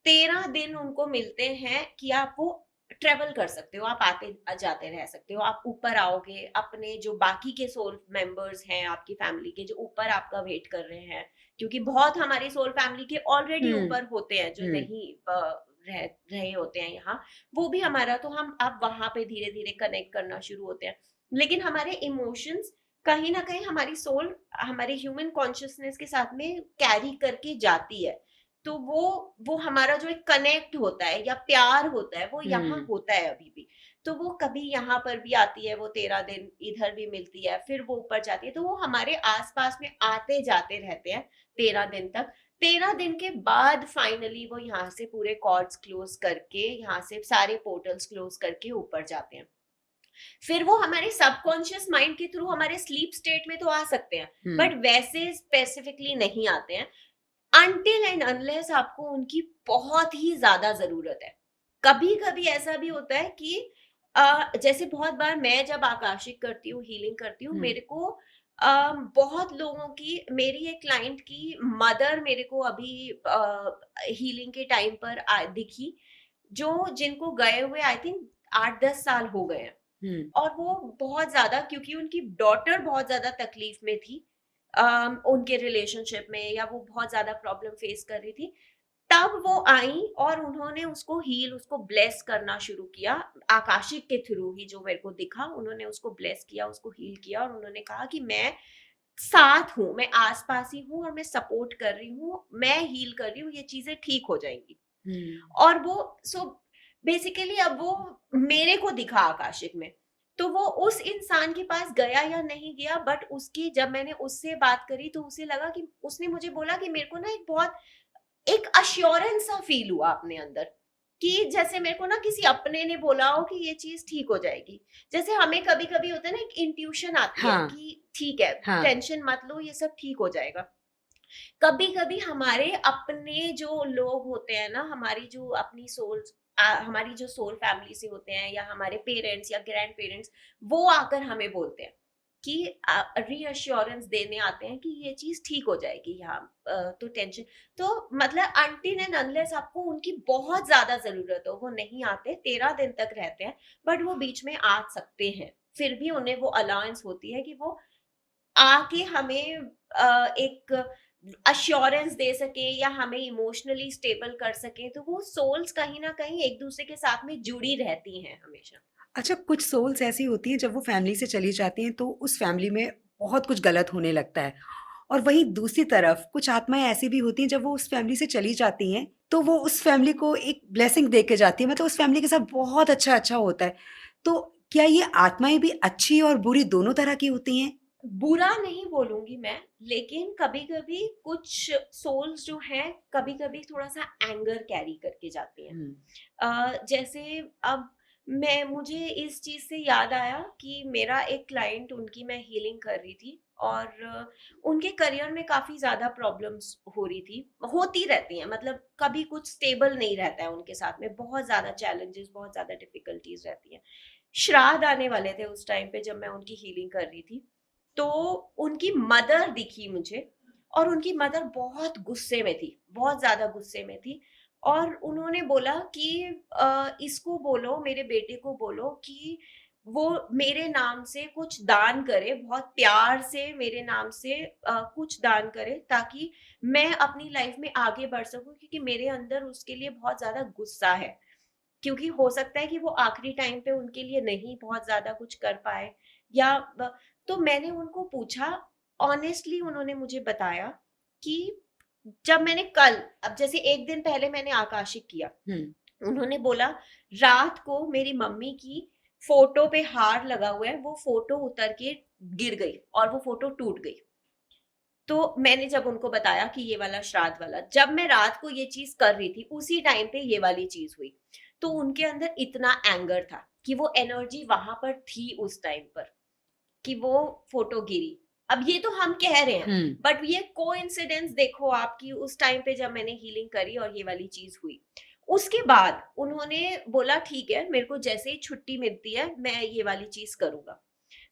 13 दिन उनको मिलते हैं कि आप वो ट्रेवल कर सकते हो, आप आते जाते रह सकते हो, आप ऊपर आओगे, अपने जो बाकी के सोल मेंबर्स हैं आपकी फैमिली के, जो ऊपर आपका वेट कर रहे हैं, क्योंकि बहुत हमारी सोल फैमिली के ऑलरेडी ऊपर होते हैं जो नहीं रहे होते हैं यहाँ, वो भी हमारा, तो हम अब वहां पे धीरे धीरे कनेक्ट करना शुरू होते हैं। लेकिन हमारे इमोशंस कहीं ना कहीं हमारी सोल हमारे ह्यूमन कॉन्शियसनेस के साथ में कैरी करके जाती है, तो वो हमारा जो एक कनेक्ट होता है या प्यार होता है वो यहाँ होता है अभी भी। तो वो कभी यहाँ पर भी आती है, वो 13 दिन इधर भी मिलती है, फिर वो ऊपर जाती है, तो वो हमारे आसपास में आते जाते रहते हैं 13 दिन तक। 13 दिन के बाद फाइनली वो यहाँ से पूरे कॉर्ड्स क्लोज करके, यहाँ से सारे पोर्टल्स क्लोज करके ऊपर जाते हैं। फिर वो हमारे सबकॉन्शियस माइंड के थ्रू हमारे स्लीप स्टेट में तो आ सकते हैं, बट वैसे स्पेसिफिकली नहीं आते हैं अनटिल एंड अनलेस आपको उनकी बहुत ही ज्यादा जरूरत है। कभी कभी ऐसा भी होता है कि जैसे बहुत बार मैं जब आकाशिक करती हूँ, हीलिंग करती हूँ, मेरे को बहुत लोगों की, मेरी एक क्लाइंट की मदर मेरे को अभी हीलिंग के टाइम पर दिखी, जो जिनको गए हुए आई थिंक 8-10 साल हो गए हैं। और वो बहुत ज्यादा, क्योंकि उनकी डॉटर बहुत ज्यादा तकलीफ में थी उनके रिलेशनशिप में, या वो बहुत ज्यादा प्रॉब्लम फेस कर रही थी, तब वो आई और उन्होंने उसको हील, उसको ब्लेस करना शुरू किया आकाशिक के थ्रू ही, जो मेरे को दिखा। उन्होंने उसको ब्लेस किया, उसको हील किया, और उन्होंने कहा कि मैं साथ हूँ, मैं आसपास ही हूँ और मैं सपोर्ट कर रही हूँ, मैं हील कर रही हूँ, ये चीजें ठीक हो जाएंगी। और वो बेसिकली अब वो मेरे को दिखा आकाशिक में, तो वो उस इंसान के पास गया या नहीं गया, बट उसकी जब मैंने उससे बात करी तो उसे लगा कि, उसने मुझे बोला कि मेरे को ना एक अश्योरेंस सा फील हुआ अपने अंदर, कि जैसे मेरे को ना किसी अपने ने बोला हो कि ये चीज ठीक हो जाएगी। जैसे हमें कभी कभी होता है ना, एक इंट्यूशन आती है कि ठीक है, टेंशन मत लो, ये सब ठीक हो जाएगा। कभी कभी हमारे अपने जो लोग होते हैं ना, हमारी जो अपनी सोल्स, हमारी जो सोल फैमिली से होते हैं, या हमारे पेरेंट्स या ग्रैंड पेरेंट्स, वो आकर हमें बोलते हैं कि रीअश्योरेंस देने आते हैं कि ये चीज ठीक हो जाएगी, यहाँ तो टेंशन, तो मतलब अनटिल एंड अनलेस आपको उनकी बहुत ज्यादा जरूरत हो, वो नहीं आते, 13 दिन तक रहते हैं, बट वो बीच में आ सकते हैं। फिर भी उन्हें वो अलाउंस होती है कि वो आके हमें एक अश्योरेंस दे सके, या हमें इमोशनली स्टेबल कर सके। तो वो सोल्स कहीं ना कहीं एक दूसरे के साथ में जुड़ी रहती हैं हमेशा। अच्छा, कुछ सोल्स ऐसी होती हैं जब वो फैमिली से चली जाती हैं तो उस फैमिली में बहुत कुछ गलत होने लगता है, और वहीं दूसरी तरफ कुछ आत्माएं ऐसी भी होती हैं जब वो उस फैमिली से चली जाती हैं तो वो उस फैमिली को एक ब्लेसिंग दे के जाती है, मतलब उस फैमिली के साथ बहुत अच्छा अच्छा होता है। तो क्या ये आत्माएं भी अच्छी और बुरी दोनों तरह की होती हैं? बुरा नहीं बोलूंगी मैं, लेकिन कभी कभी कुछ सोल्स जो हैं, कभी कभी थोड़ा सा एंगर कैरी करके जाती हैं। जैसे अब मुझे इस चीज से याद आया कि मेरा एक क्लाइंट, उनकी मैं हीलिंग कर रही थी, और उनके करियर में काफी ज्यादा प्रॉब्लम्स हो रही थी, होती रहती हैं, मतलब कभी कुछ स्टेबल नहीं रहता है उनके साथ में, बहुत ज्यादा चैलेंजेस, बहुत ज्यादा डिफिकल्टीज रहती हैं। श्राद्ध आने वाले थे उस टाइम पे जब मैं उनकी हीलिंग कर रही थी, तो उनकी मदर दिखी मुझे, और उनकी मदर बहुत गुस्से में थी, बहुत ज्यादा गुस्से में थी, और उन्होंने बोला कि इसको बोलो, मेरे बेटे को बोलो कि वो मेरे नाम से कुछ दान करे, बहुत प्यार से मेरे नाम से कुछ दान करे, ताकि मैं अपनी लाइफ में आगे बढ़ सकूं, क्योंकि मेरे अंदर उसके लिए बहुत ज्यादा गुस्सा है, क्योंकि हो सकता है कि वो आखिरी टाइम पे उनके लिए नहीं बहुत ज्यादा कुछ कर पाए, या तो मैंने उनको पूछा, ऑनेस्टली उन्होंने मुझे बताया कि जब मैंने कल, अब जैसे एक दिन पहले मैंने आकाशिक किया, उन्होंने बोला रात को मेरी मम्मी की फोटो पे हार लगा हुआ है, वो फोटो उतर के गिर गई और वो फोटो टूट गई। तो मैंने जब उनको बताया कि ये वाला श्राद्ध वाला, जब मैं रात को ये चीज कर रही थी उसी टाइम पे ये वाली चीज हुई, तो उनके अंदर इतना एंगर था कि वो एनर्जी वहां पर थी उस टाइम पर, कि वो फोटो गिरी। अब ये तो हम कह रहे हैं, बट ये कोइंसिडेंस देखो आपकी, उस टाइम पे जब मैंने हीलिंग करी और ये वाली चीज हुई, उसके बाद उन्होंने बोला ठीक है, मेरे को जैसे ही छुट्टी मिलती है मैं ये वाली चीज करूंगा।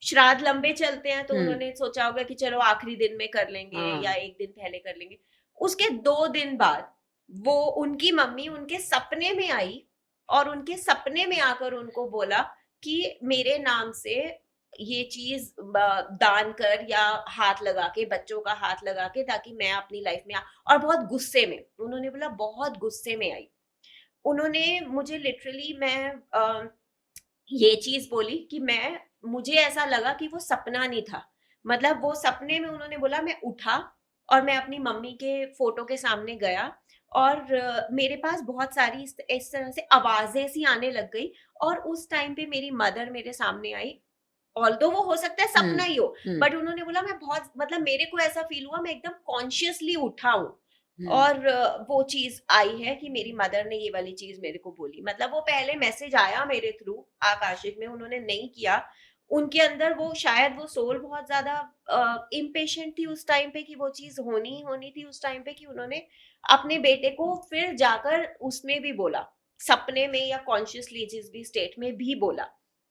श्राद्ध लंबे चलते हैं, तो उन्होंने सोचा होगा कि चलो आखिरी दिन में कर लेंगे, या एक दिन पहले कर लेंगे। उसके 2 दिन बाद वो उनकी मम्मी उनके सपने में आई, और उनके सपने में आकर उनको बोला कि मेरे नाम से ये चीज दान कर, या हाथ लगा के, बच्चों का हाथ लगा के, ताकि मैं अपनी लाइफ में और बहुत गुस्से में, उन्होंने बोला बहुत गुस्से में आई। उन्होंने मुझे लिटरली, मैं ये चीज बोली कि मुझे ऐसा लगा कि वो सपना नहीं था, मतलब वो सपने में, उन्होंने बोला मैं उठा और मैं अपनी मम्मी के फोटो के सामने गया, और मेरे पास बहुत सारी इस तरह से आवाजें सी आने लग गई, और उस टाइम पे मेरी मदर मेरे सामने आई। ऑल्दो वो हो सकता है सपना ही हो, बट उन्होंने बोला मैं बहुत, मतलब मेरे को ऐसा फील हुआ मैं एकदम कॉन्शियसली उठा हूँ, और वो चीज आई है कि मेरी मदर ने ये वाली चीज मेरे को बोली, मतलब वो पहले मैसेज आया मेरे थ्रू आकाशिक में, उन्होंने नहीं किया। उनके अंदर वो शायद वो सोल बहुत ज्यादा इम्पेशेंट थी उस टाइम पे कि वो चीज होनी ही होनी थी उस टाइम पे, कि उन्होंने अपने बेटे को फिर जाकर उसमें भी बोला, सपने में या कॉन्शियसली जिस भी स्टेट में भी बोला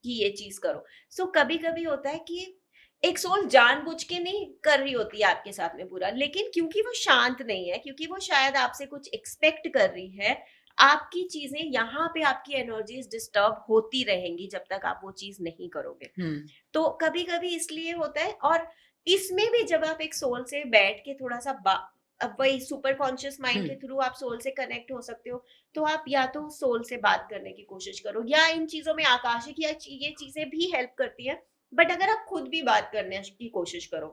कि ये चीज करो। सो कभी कभी होता है कि एक सोल जानबूझ के नहीं कर रही होती है आपके साथ में बुरा, लेकिन क्योंकि वो शांत नहीं है, क्योंकि वो शायद आपसे कुछ एक्सपेक्ट कर रही है, आपकी चीजें यहाँ पे आपकी एनर्जीज डिस्टर्ब होती रहेंगी जब तक आप वो चीज नहीं करोगे। तो कभी कभी इसलिए होता है। और इसमें भी जब आप एक सोल से बैठ के थोड़ा सा अब वही सुपर कॉन्शियस माइंड के थ्रू आप सोल से कनेक्ट हो सकते हो, तो आप या तो सोल से बात करने की कोशिश करो, या इन चीजों में आकाशिक या ये चीजें भी हेल्प करती है। बट अगर आप खुद भी बात करने की कोशिश करो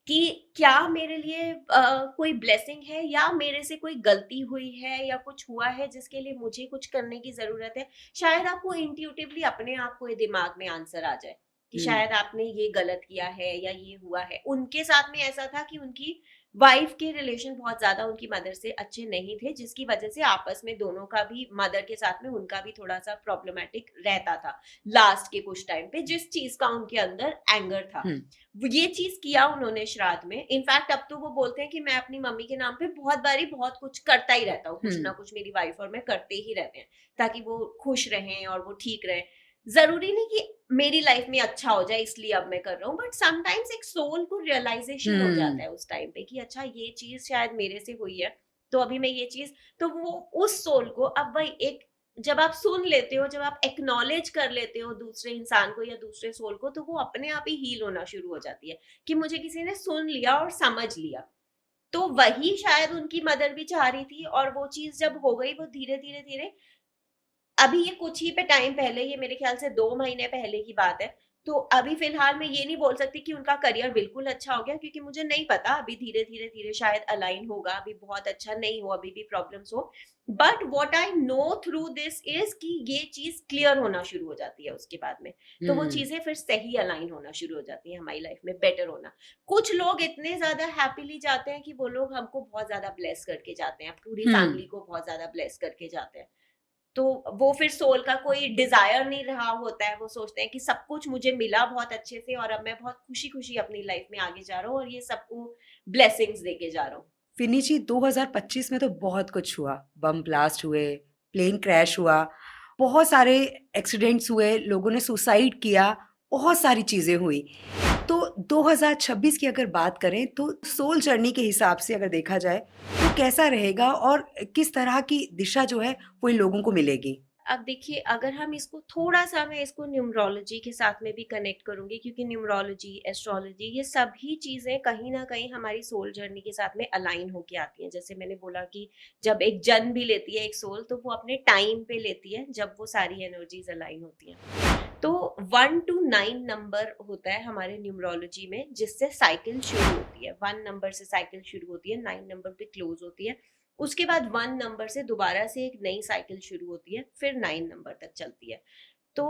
कि क्या मेरे लिए कोई ब्लेसिंग है, या मेरे से कोई गलती हुई है, या कुछ हुआ है जिसके लिए मुझे कुछ करने की जरूरत है, शायद आपको इंट्यूटिवली अपने आप को ये दिमाग में आंसर आ जाए कि शायद आपने ये गलत किया है या ये हुआ है। उनके साथ में ऐसा था कि उनकी वाइफ के रिलेशन बहुत ज्यादा उनकी मदर से अच्छे नहीं थे, जिसकी वजह से आपस में दोनों का भी, मदर के साथ में उनका भी थोड़ा सा प्रॉब्लमेटिक रहता था लास्ट के कुछ टाइम पे, जिस चीज का उनके अंदर एंगर था। ये चीज किया उन्होंने श्राद्ध में। इनफैक्ट अब तो वो बोलते हैं कि मैं अपनी मम्मी के नाम पे बहुत बारी बहुत कुछ करता ही रहता हूँ, कुछ ना कुछ मेरी वाइफ और मैं करते ही रहते हैं ताकि वो खुश रहें और वो ठीक रहे। जरूरी नहीं कि मेरी लाइफ में अच्छा हो जाए इसलिए अब मैं कर रहा हूँ, बट समटाइम्स एक सोल को रियलाइजेशन हो जाता है उस टाइम पे कि अच्छा ये चीज शायद मेरे से हुई है, तो अभी मैं ये चीज, तो वो उस सोल को अब वही एक, जब आप सुन लेते हो, जब आप एक्नॉलेज कर लेते हो दूसरे इंसान को या दूसरे सोल को, तो वो अपने आप ही हील होना शुरू हो जाती है कि मुझे किसी ने सुन लिया और समझ लिया। तो वही शायद उनकी मदर भी चाह रही थी, और वो चीज जब हो गई, वो धीरे धीरे धीरे, अभी ये कुछ ही पे टाइम पहले, ये मेरे ख्याल से 2 महीने पहले की बात है, तो अभी फिलहाल मैं ये नहीं बोल सकती कि उनका करियर बिल्कुल अच्छा हो गया, क्योंकि मुझे नहीं पता, अभी धीरे धीरे धीरे शायद अलाइन होगा, अभी बहुत अच्छा नहीं हो, अभी भी प्रॉब्लम्स हो। But what I know through this is कि ये चीज क्लियर होना शुरू हो जाती है उसके बाद में, तो वो चीजें फिर सही अलाइन होना शुरू हो जाती है हमारी लाइफ में, बेटर होना। कुछ लोग इतने ज्यादा हैप्पीली जाते हैं कि वो लोग हमको बहुत ज्यादा ब्लेस करके जाते हैं, पूरी फैमिली को बहुत ज्यादा ब्लेस करके जाते हैं, तो वो फिर सोल का कोई डिजायर नहीं रहा होता है, वो सोचते हैं कि सब कुछ मुझे मिला बहुत अच्छे से और अब मैं बहुत खुशी खुशी अपनी लाइफ में आगे जा रहा हूँ और ये सबको ब्लेसिंग्स देके जा रहा हूँ। फिनी जी, 2025 में तो बहुत कुछ हुआ, बम ब्लास्ट हुए, प्लेन क्रैश हुआ, बहुत सारे एक्सीडेंट्स हुए, लोगों ने सुसाइड किया, बहुत सारी चीज़ें हुई। तो 2026 की अगर बात करें तो सोल जर्नी के हिसाब से अगर देखा जाए तो कैसा रहेगा और किस तरह की दिशा जो है वो इन लोगों को मिलेगी? अब देखिए, अगर हम इसको थोड़ा सा, मैं इसको न्यूमरोलॉजी के साथ में भी कनेक्ट करूंगी, क्योंकि न्यूमरोलॉजी, एस्ट्रोलॉजी, ये सभी चीजें कहीं ना कहीं हमारी सोल जर्नी के साथ में अलाइन होके आती हैं। जैसे मैंने बोला कि जब एक जन्म भी लेती है एक सोल, तो वो अपने टाइम पे लेती है जब वो सारी एनर्जीज अलाइन होती हैं। तो 1 to 9 नंबर होता है हमारे न्यूमरोलॉजी में, जिससे साइकिल शुरू होती है। 1 नंबर से साइकिल शुरू होती है, 9 नंबर पे क्लोज होती है। उसके बाद 1 नंबर से दोबारा से एक नई साइकिल शुरू होती है, फिर 9 नंबर तक चलती है। तो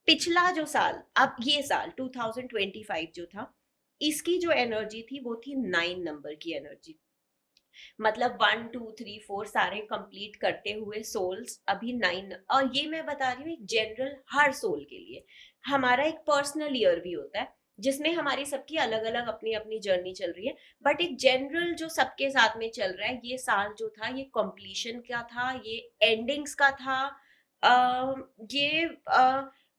पिछला जो साल, अब ये साल 2025 जो था, इसकी जो एनर्जी थी वो थी 9 नंबर की एनर्जी। मतलब 1 2 3 4 सारे कंप्लीट करते हुए सोल्स अभी 9, और ये मैं बता रही हूँ एक जनरल हर सोल के लिए। हमारा एक पर्सनल ईयर भी होता है जिसमें हमारी सबकी अलग अलग अपनी अपनी जर्नी चल रही है, बट एक जनरल जो सबके साथ में चल रहा है, ये साल जो था ये कंप्लीशन का था, ये एंडिंग्स का था। ये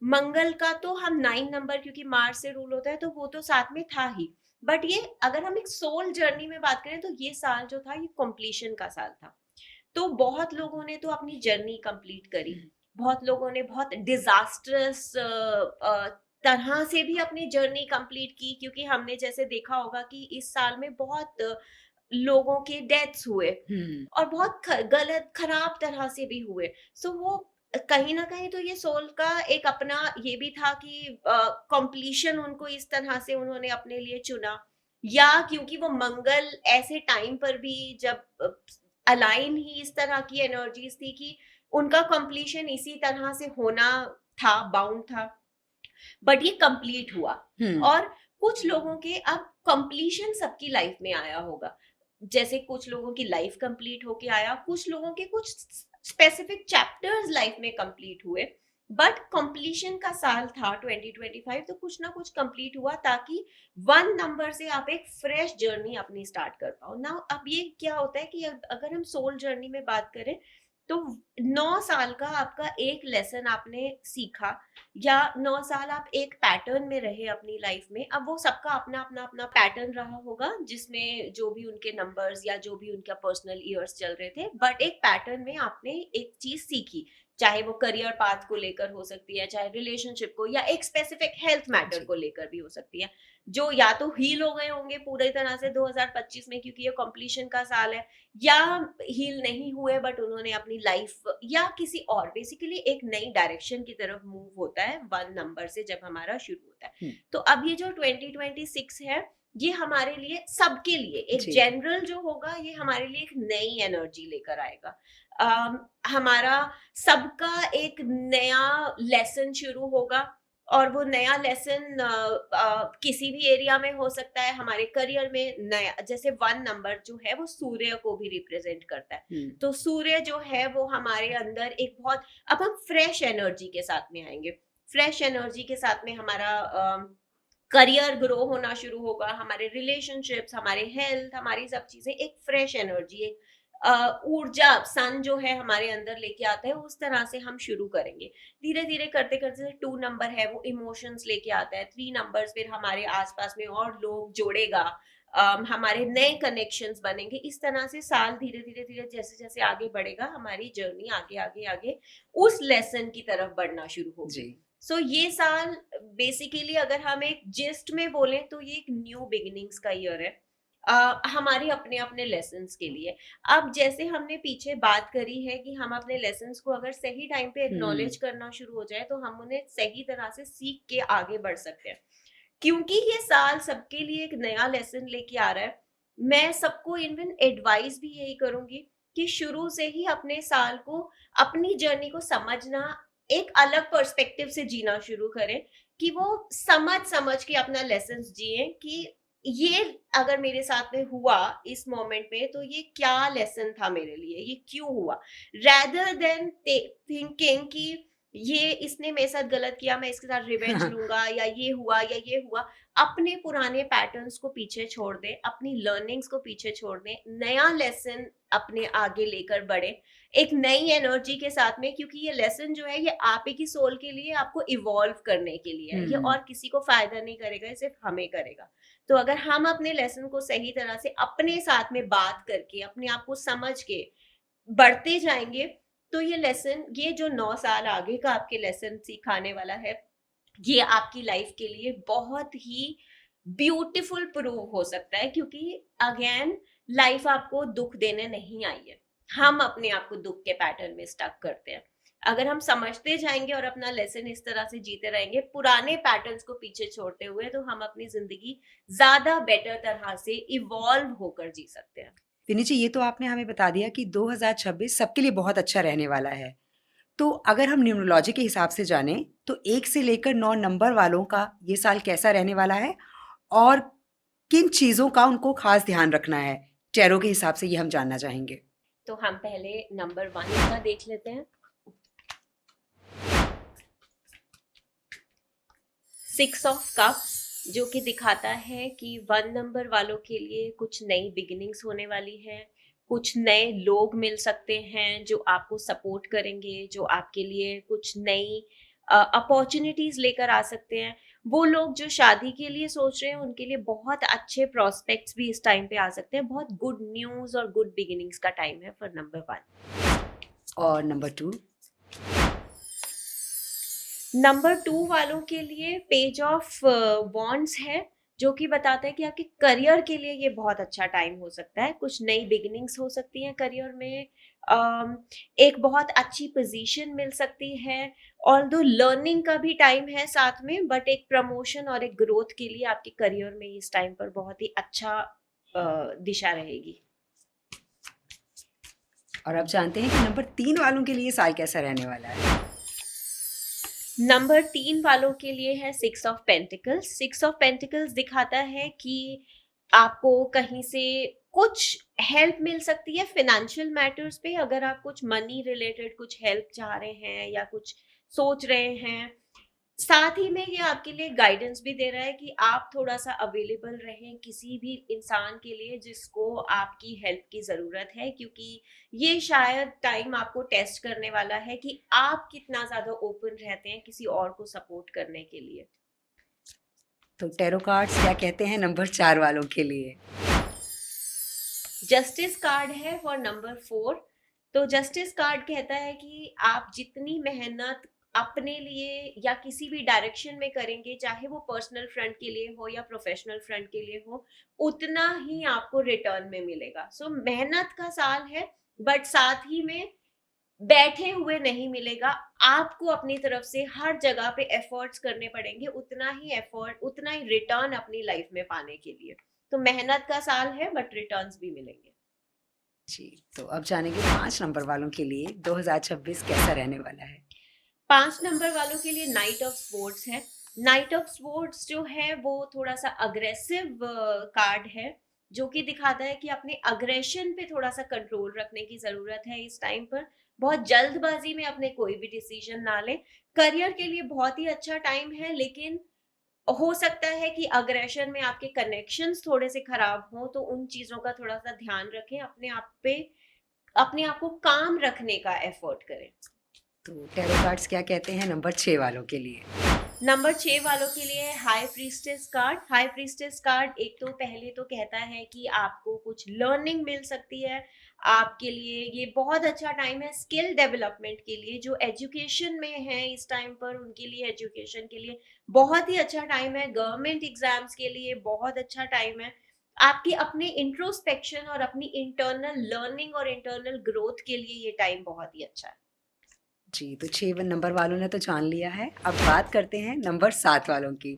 मंगल का तो हम 9 नंबर, क्योंकि मार्च से रूल होता है तो वो तो साथ में था ही, बट ये अगर हम एक सोल जर्नी में बात करें तो ये साल जो था ये कंप्लीशन का साल था। तो बहुत लोगों ने तो अपनी जर्नी कंप्लीट करी, बहुत लोगों ने बहुत डिजास्टरस तरह से भी अपनी जर्नी कंप्लीट की, क्योंकि हमने जैसे देखा होगा कि इस साल में बहुत लोगों के डेथ्स हुए और बहुत गलत खराब तरह से भी हुए। सो वो कहीं ना कहीं तो ये सोल का एक अपना ये भी था कि कंप्लीशन उनको इस तरह से उन्होंने अपने लिए चुना, या क्योंकि वो मंगल ऐसे टाइम पर भी जब अलाइन ही इस तरह की एनर्जीज थी कि उनका कंप्लीशन इसी तरह से होना था, बाउंड था, बट ये कंप्लीट हुआ। और कुछ लोगों के अब कंप्लीशन सबकी लाइफ में आया होगा। जैसे कुछ लोगों की लाइफ कंप्लीट होके आया, कुछ लोगों के कुछ स्पेसिफिक चैप्टर्स लाइफ में कंप्लीट हुए, बट कंप्लीशन का साल था 2025, तो कुछ ना कुछ कंप्लीट हुआ ताकि 1 नंबर से आप एक फ्रेश जर्नी अपनी स्टार्ट कर पाओ ना। अब ये क्या होता है कि अगर हम सोल जर्नी में बात करें तो 9 साल का आपका एक लेसन आपने सीखा, या 9 साल आप एक पैटर्न में रहे अपनी लाइफ में। अब वो सबका अपना अपना अपना पैटर्न रहा होगा, जिसमें जो भी उनके नंबर्स या जो भी उनका पर्सनल ईयर्स चल रहे थे, बट एक पैटर्न में आपने एक चीज सीखी, चाहे वो करियर पाथ को लेकर हो सकती है, चाहे रिलेशनशिप को, या एक स्पेसिफिक हेल्थ मैटर को लेकर भी हो सकती है, जो या तो हील हो गए होंगे पूरी तरह से 2025 में क्योंकि ये कंप्लीशन का साल है, या हील नहीं हुए बट उन्होंने अपनी लाइफ या किसी और बेसिकली एक नई डायरेक्शन की तरफ मूव होता है 1 नंबर से जब हमारा शुरू होता है। तो अब ये जो 2026 है ये हमारे लिए, सबके लिए एक जनरल जो होगा, ये हमारे लिए एक नई एनर्जी लेकर आएगा। हमारा सबका एक नया लेसन शुरू होगा, और वो नया लेसन किसी भी एरिया में हो सकता है। हमारे करियर में नया, जैसे 1 नंबर जो है वो सूर्य को भी रिप्रेजेंट करता है, तो सूर्य जो है वो हमारे अंदर एक बहुत, अब हम फ्रेश एनर्जी के साथ में आएंगे। फ्रेश एनर्जी के साथ में हमारा करियर ग्रो होना शुरू होगा, हमारे रिलेशनशिप्स, हमारे हेल्थ, हमारी सब चीजें एक फ्रेश एनर्जी, एक ऊर्जा सन जो है हमारे अंदर लेके आता है, उस तरह से हम शुरू करेंगे। धीरे धीरे करते करते 2 नंबर है वो इमोशंस लेके आता है, 3 नंबर्स फिर हमारे आसपास में और लोग जोड़ेगा, हमारे नए कनेक्शंस बनेंगे। इस तरह से साल धीरे धीरे धीरे जैसे जैसे आगे बढ़ेगा, हमारी जर्नी आगे आगे आगे उस लेसन की तरफ बढ़ना शुरू होगी। सो ये साल बेसिकली अगर हम एक जिस्ट में बोलें तो ये एक न्यू बिगिनिंग्स का ईयर है, हमारे अपने अपने लेसन्स के लिए। अब जैसे हमने पीछे बात करी है कि हम अपने लेसन्स को अगर सही टाइम पे एक्नॉलेज करना शुरू हो जाए तो हम उन्हें सही तरह से सीख के आगे बढ़ सकते हैं, क्योंकि ये साल सबके लिए एक नया लेसन लेके आ रहा है। मैं सबको इवन एडवाइस भी यही करूंगी कि शुरू से ही अपने साल को, अपनी जर्नी को समझना, एक अलग पर्सपेक्टिव से जीना शुरू करें, कि वो समझ समझ के अपना लेसन जिए कि ये अगर मेरे साथ में हुआ इस मोमेंट में तो ये क्या लेसन था मेरे लिए, ये क्यों हुआ, rather than थिंकिंग कि ये इसने मेरे साथ गलत किया, मैं इसके साथ रिवेंज लूंगा, या ये हुआ या ये हुआ। अपने पुराने पैटर्न्स को पीछे छोड़ दें, अपनी लर्निंग्स को पीछे छोड़ दें, नया लेसन अपने आगे लेकर बढ़े एक नई एनर्जी के साथ में, क्योंकि ये लेसन जो है ये आप ही की सोल के लिए, आपको इवॉल्व करने के लिए है, ये और किसी को फायदा नहीं करेगा, ये सिर्फ हमें करेगा। तो अगर हम अपने लेसन को सही तरह से अपने साथ में बात करके, अपने आप को समझ के बढ़ते जाएंगे, तो ये लेसन, ये जो 9 साल आगे का आपके लेसन सिखाने वाला है, ये आपकी लाइफ के लिए बहुत ही ब्यूटीफुल प्रूव हो सकता है। क्योंकि अगेन लाइफ आपको दुख देने नहीं आई है, हम अपने आप को दुख के पैटर्न में स्टक करते हैं। अगर हम समझते जाएंगे और अपना लेसन इस तरह से जीते रहेंगे, पुराने पैटर्न्स को पीछे छोड़ते हुए, तो हम अपनी जिंदगी ज्यादा बेटर तरह से इवॉल्व होकर जी सकते हैं। विनी जी, ये तो आपने हमें बता दिया कि 2026 सबके लिए बहुत अच्छा रहने वाला है। तो अगर हम न्यूमरोलॉजी के हिसाब से जाने तो 1 से लेकर 9 नंबर वालों का ये साल कैसा रहने वाला है और किन चीज़ों का उनको खास ध्यान रखना है, टैरो के हिसाब से ये हम जानना चाहेंगे। तो हम पहले नंबर 1 का देख लेते हैं। 6 ऑफ कप्स, जो कि दिखाता है कि 1 नंबर वालों के लिए कुछ नई बिगिनिंग्स होने वाली है, कुछ नए लोग मिल सकते हैं जो आपको सपोर्ट करेंगे, जो आपके लिए कुछ नई अपॉर्चुनिटीज लेकर आ सकते हैं। वो लोग जो शादी के लिए सोच रहे हैं उनके लिए बहुत अच्छे प्रोस्पेक्ट्स भी इस टाइम पे आ सकते हैं। बहुत गुड न्यूज और गुड बिगिनिंग्स का टाइम है फॉर नंबर 1। और नंबर 2? नंबर 2 वालों के लिए पेज ऑफ वॉन्ड्स है, जो कि बताता है कि आपके करियर के लिए ये बहुत अच्छा टाइम हो सकता है। कुछ नई बिगिनिंग्स हो सकती हैं करियर में, एक बहुत अच्छी पोजीशन मिल सकती है, ऑल्दो लर्निंग का भी टाइम है साथ में, बट एक प्रमोशन और एक ग्रोथ के लिए आपके करियर में इस टाइम पर बहुत ही अच्छा दिशा रहेगी। और अब जानते हैं कि नंबर 3 वालों के लिए साल कैसा रहने वाला है। नंबर 3 वालों के लिए है 6 ऑफ पेंटिकल्स। 6 ऑफ पेंटिकल्स दिखाता है कि आपको कहीं से कुछ हेल्प मिल सकती है फाइनेंशियल मैटर्स पे, अगर आप कुछ मनी रिलेटेड कुछ हेल्प चाह रहे हैं या कुछ सोच रहे हैं। साथ ही में ये आपके लिए गाइडेंस भी दे रहा है कि आप थोड़ा सा अवेलेबल रहें किसी भी इंसान के लिए जिसको आपकी हेल्प की ज़रूरत है, क्योंकि ये शायद टाइम आपको टेस्ट करने वाला है कि आप कितना ज़्यादा ओपन रहते हैं किसी और को सपोर्ट करने के लिए। तो टैरो कार्ड्स क्या कहते हैं नंबर 4 वालों के लिए? जस्टिस कार्ड है फॉर नंबर 4। तो जस्टिस कार्ड कहता है कि आप जितनी मेहनत अपने लिए या किसी भी डायरेक्शन में करेंगे, चाहे वो पर्सनल फ्रंट के लिए हो या प्रोफेशनल फ्रंट के लिए हो, उतना ही आपको रिटर्न में मिलेगा। सो मेहनत का साल है, बट साथ ही में बैठे हुए नहीं मिलेगा। आपको अपनी तरफ से हर जगह पे एफर्ट्स करने पड़ेंगे, उतना ही एफर्ट उतना ही रिटर्न अपनी लाइफ में पाने के लिए। तो मेहनत का साल है, बट रिटर्न्स भी मिलेंगे। जी, तो अब जानेंगे 5 नंबर वालों के लिए 2026 कैसा रहने वाला है। 5 नंबर वालों के लिए नाइट ऑफ स्वॉर्ड्स है। नाइट ऑफ स्वॉर्ड्स जो है वो थोड़ा सा अग्रेसिव कार्ड है, जो कि दिखाता है कि अपने अग्रेशन पे थोड़ा सा कंट्रोल रखने की जरूरत है इस टाइम पर। बहुत जल्दबाजी में अपने कोई भी डिसीजन ना लें। करियर के लिए बहुत ही अच्छा टाइम है, लेकिन हो सकता है कि अग्रेशन में आपके कनेक्शंस थोड़े से खराब हों, तो उन चीजों का थोड़ा सा ध्यान रखें। अपने आप को काम रखने का एफर्ट करें। तो टैरो कार्ड्स क्या कहते हैं नंबर 6 वालों के लिए? नंबर 6 वालों के लिए high priestess card. High priestess card एक तो पहले तो कहता है कि आपको कुछ लर्निंग मिल सकती है। आपके लिए ये बहुत अच्छा टाइम है स्किल डेवलपमेंट के लिए। जो एजुकेशन में है इस टाइम पर, उनके लिए एजुकेशन के लिए बहुत ही अच्छा टाइम है। गवर्नमेंट एग्जाम्स के लिए बहुत अच्छा टाइम है। आपकी अपने इंट्रोस्पेक्शन और अपनी इंटरनल लर्निंग और इंटरनल ग्रोथ के लिए ये टाइम बहुत ही अच्छा है। जी, तो 6 नंबर वालों ने तो जान लिया है। अब बात करते हैं नंबर 7 वालों की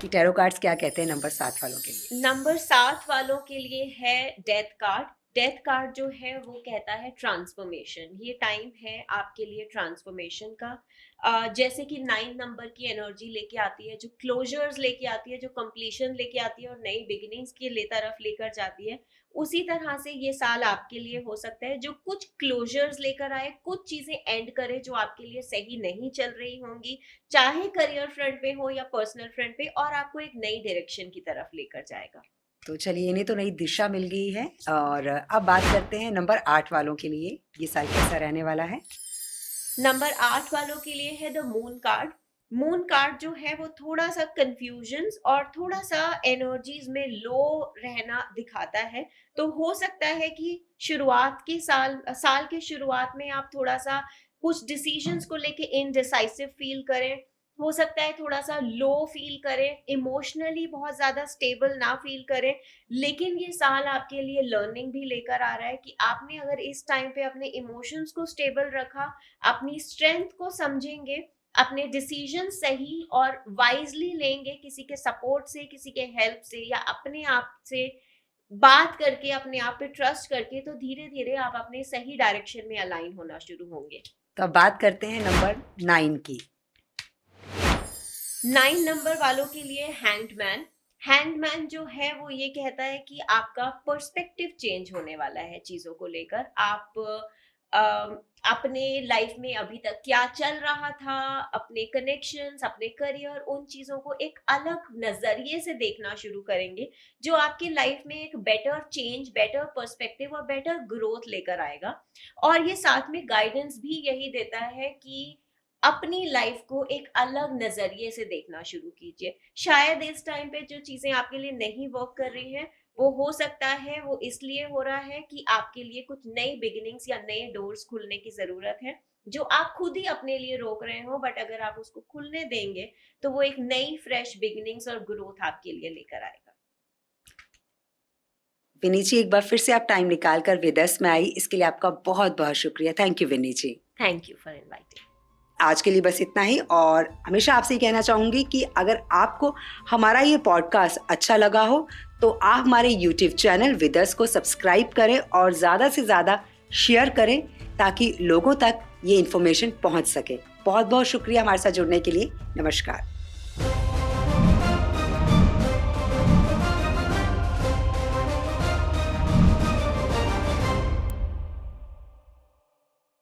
कि टैरो कार्ड्स क्या कहते हैं नंबर 7 वालों के लिए। नंबर 7 वालों के लिए है डेथ कार्ड। डेथ कार्ड जो है वो कहता है ट्रांसफॉर्मेशन। ये टाइम है आपके लिए ट्रांसफॉर्मेशन का। जैसे कि 9 नंबर की एनर्जी लेके आती है, जो क्लोजर्स लेके आती है, जो कंप्लीशन लेके आती है और नई बिगिनिंग्स की तरफ लेकर जाती है, उसी तरह से ये साल आपके लिए हो सकता है जो कुछ क्लोजर्स लेकर आए, कुछ चीजें एंड करे जो आपके लिए सही नहीं चल रही होंगी, चाहे करियर फ्रंट पे हो या पर्सनल फ्रंट पे, और आपको एक नई डायरेक्शन की तरफ लेकर जाएगा। तो चलिए, इन्हें तो नई दिशा मिल गई है। और अब बात करते हैं नंबर 8 वालों के लिए, ये साल कैसा रहने वाला है। नंबर 8 वालों के लिए है the moon card. Moon card जो है वो थोड़ा सा कंफ्यूजन्स और थोड़ा सा एनर्जीज में लो रहना दिखाता है। तो हो सकता है कि शुरुआत के साल के शुरुआत में आप थोड़ा सा कुछ डिसीजंस को लेके इनडिसाइसिव फील करें। हो सकता है थोड़ा सा लो फील करें, इमोशनली बहुत ज्यादा स्टेबल ना फील करें। लेकिन ये साल आपके लिए लर्निंग भी लेकर आ रहा है कि आपने अगर इस टाइम पे अपने इमोशंस को स्टेबल रखा, अपनी स्ट्रेंथ को समझेंगे, अपने डिसीजन सही और वाइजली लेंगे, किसी के सपोर्ट से, किसी के हेल्प से या अपने आप से बात करके, अपने आप पे ट्रस्ट करके, तो धीरे धीरे आप अपने सही डायरेक्शन में अलाइन होना शुरू होंगे। तो अब बात करते हैं नंबर 9 की। 9 नंबर वालों के लिए हैंगमैन। हैंगमैन जो है वो ये कहता है कि आपका पर्सपेक्टिव चेंज होने वाला है चीजों को लेकर। आप अपने लाइफ में अभी तक क्या चल रहा था, अपने कनेक्शंस, अपने करियर, उन चीजों को एक अलग नजरिए से देखना शुरू करेंगे, जो आपकी लाइफ में एक बेटर चेंज, बेटर पर्सपेक्टिव और बेटर ग्रोथ लेकर आएगा। और ये साथ में गाइडेंस भी यही देता है कि अपनी लाइफ को एक अलग नजरिए से देखना शुरू कीजिए। शायद इस टाइम पे जो चीजें आपके लिए नहीं वर्क कर रही हैं, वो हो सकता है वो इसलिए हो रहा है कि आपके लिए कुछ नई बिगिनिंग्स या नए डोर्स खुलने की जरूरत है, जो आप खुद ही अपने लिए रोक रहे हो। बट अगर आप उसको खुलने देंगे तो वो एक नई फ्रेश बिगिनिंग्स और ग्रोथ आपके लिए लेकर आएगा। विनी जी, एक बार फिर से आप टाइम निकाल कर विदस में आई, इसके लिए आपका बहुत बहुत शुक्रिया। Thank you Vini ji. Thank you for inviting. आज के लिए बस इतना ही। और हमेशा आपसे कहना चाहूँगी कि अगर आपको हमारा ये पॉडकास्ट अच्छा लगा हो तो आप हमारे यूट्यूब चैनल विदस को सब्सक्राइब करें और ज़्यादा से ज़्यादा शेयर करें, ताकि लोगों तक ये इन्फॉर्मेशन पहुँच सके। बहुत बहुत शुक्रिया हमारे साथ जुड़ने के लिए। नमस्कार।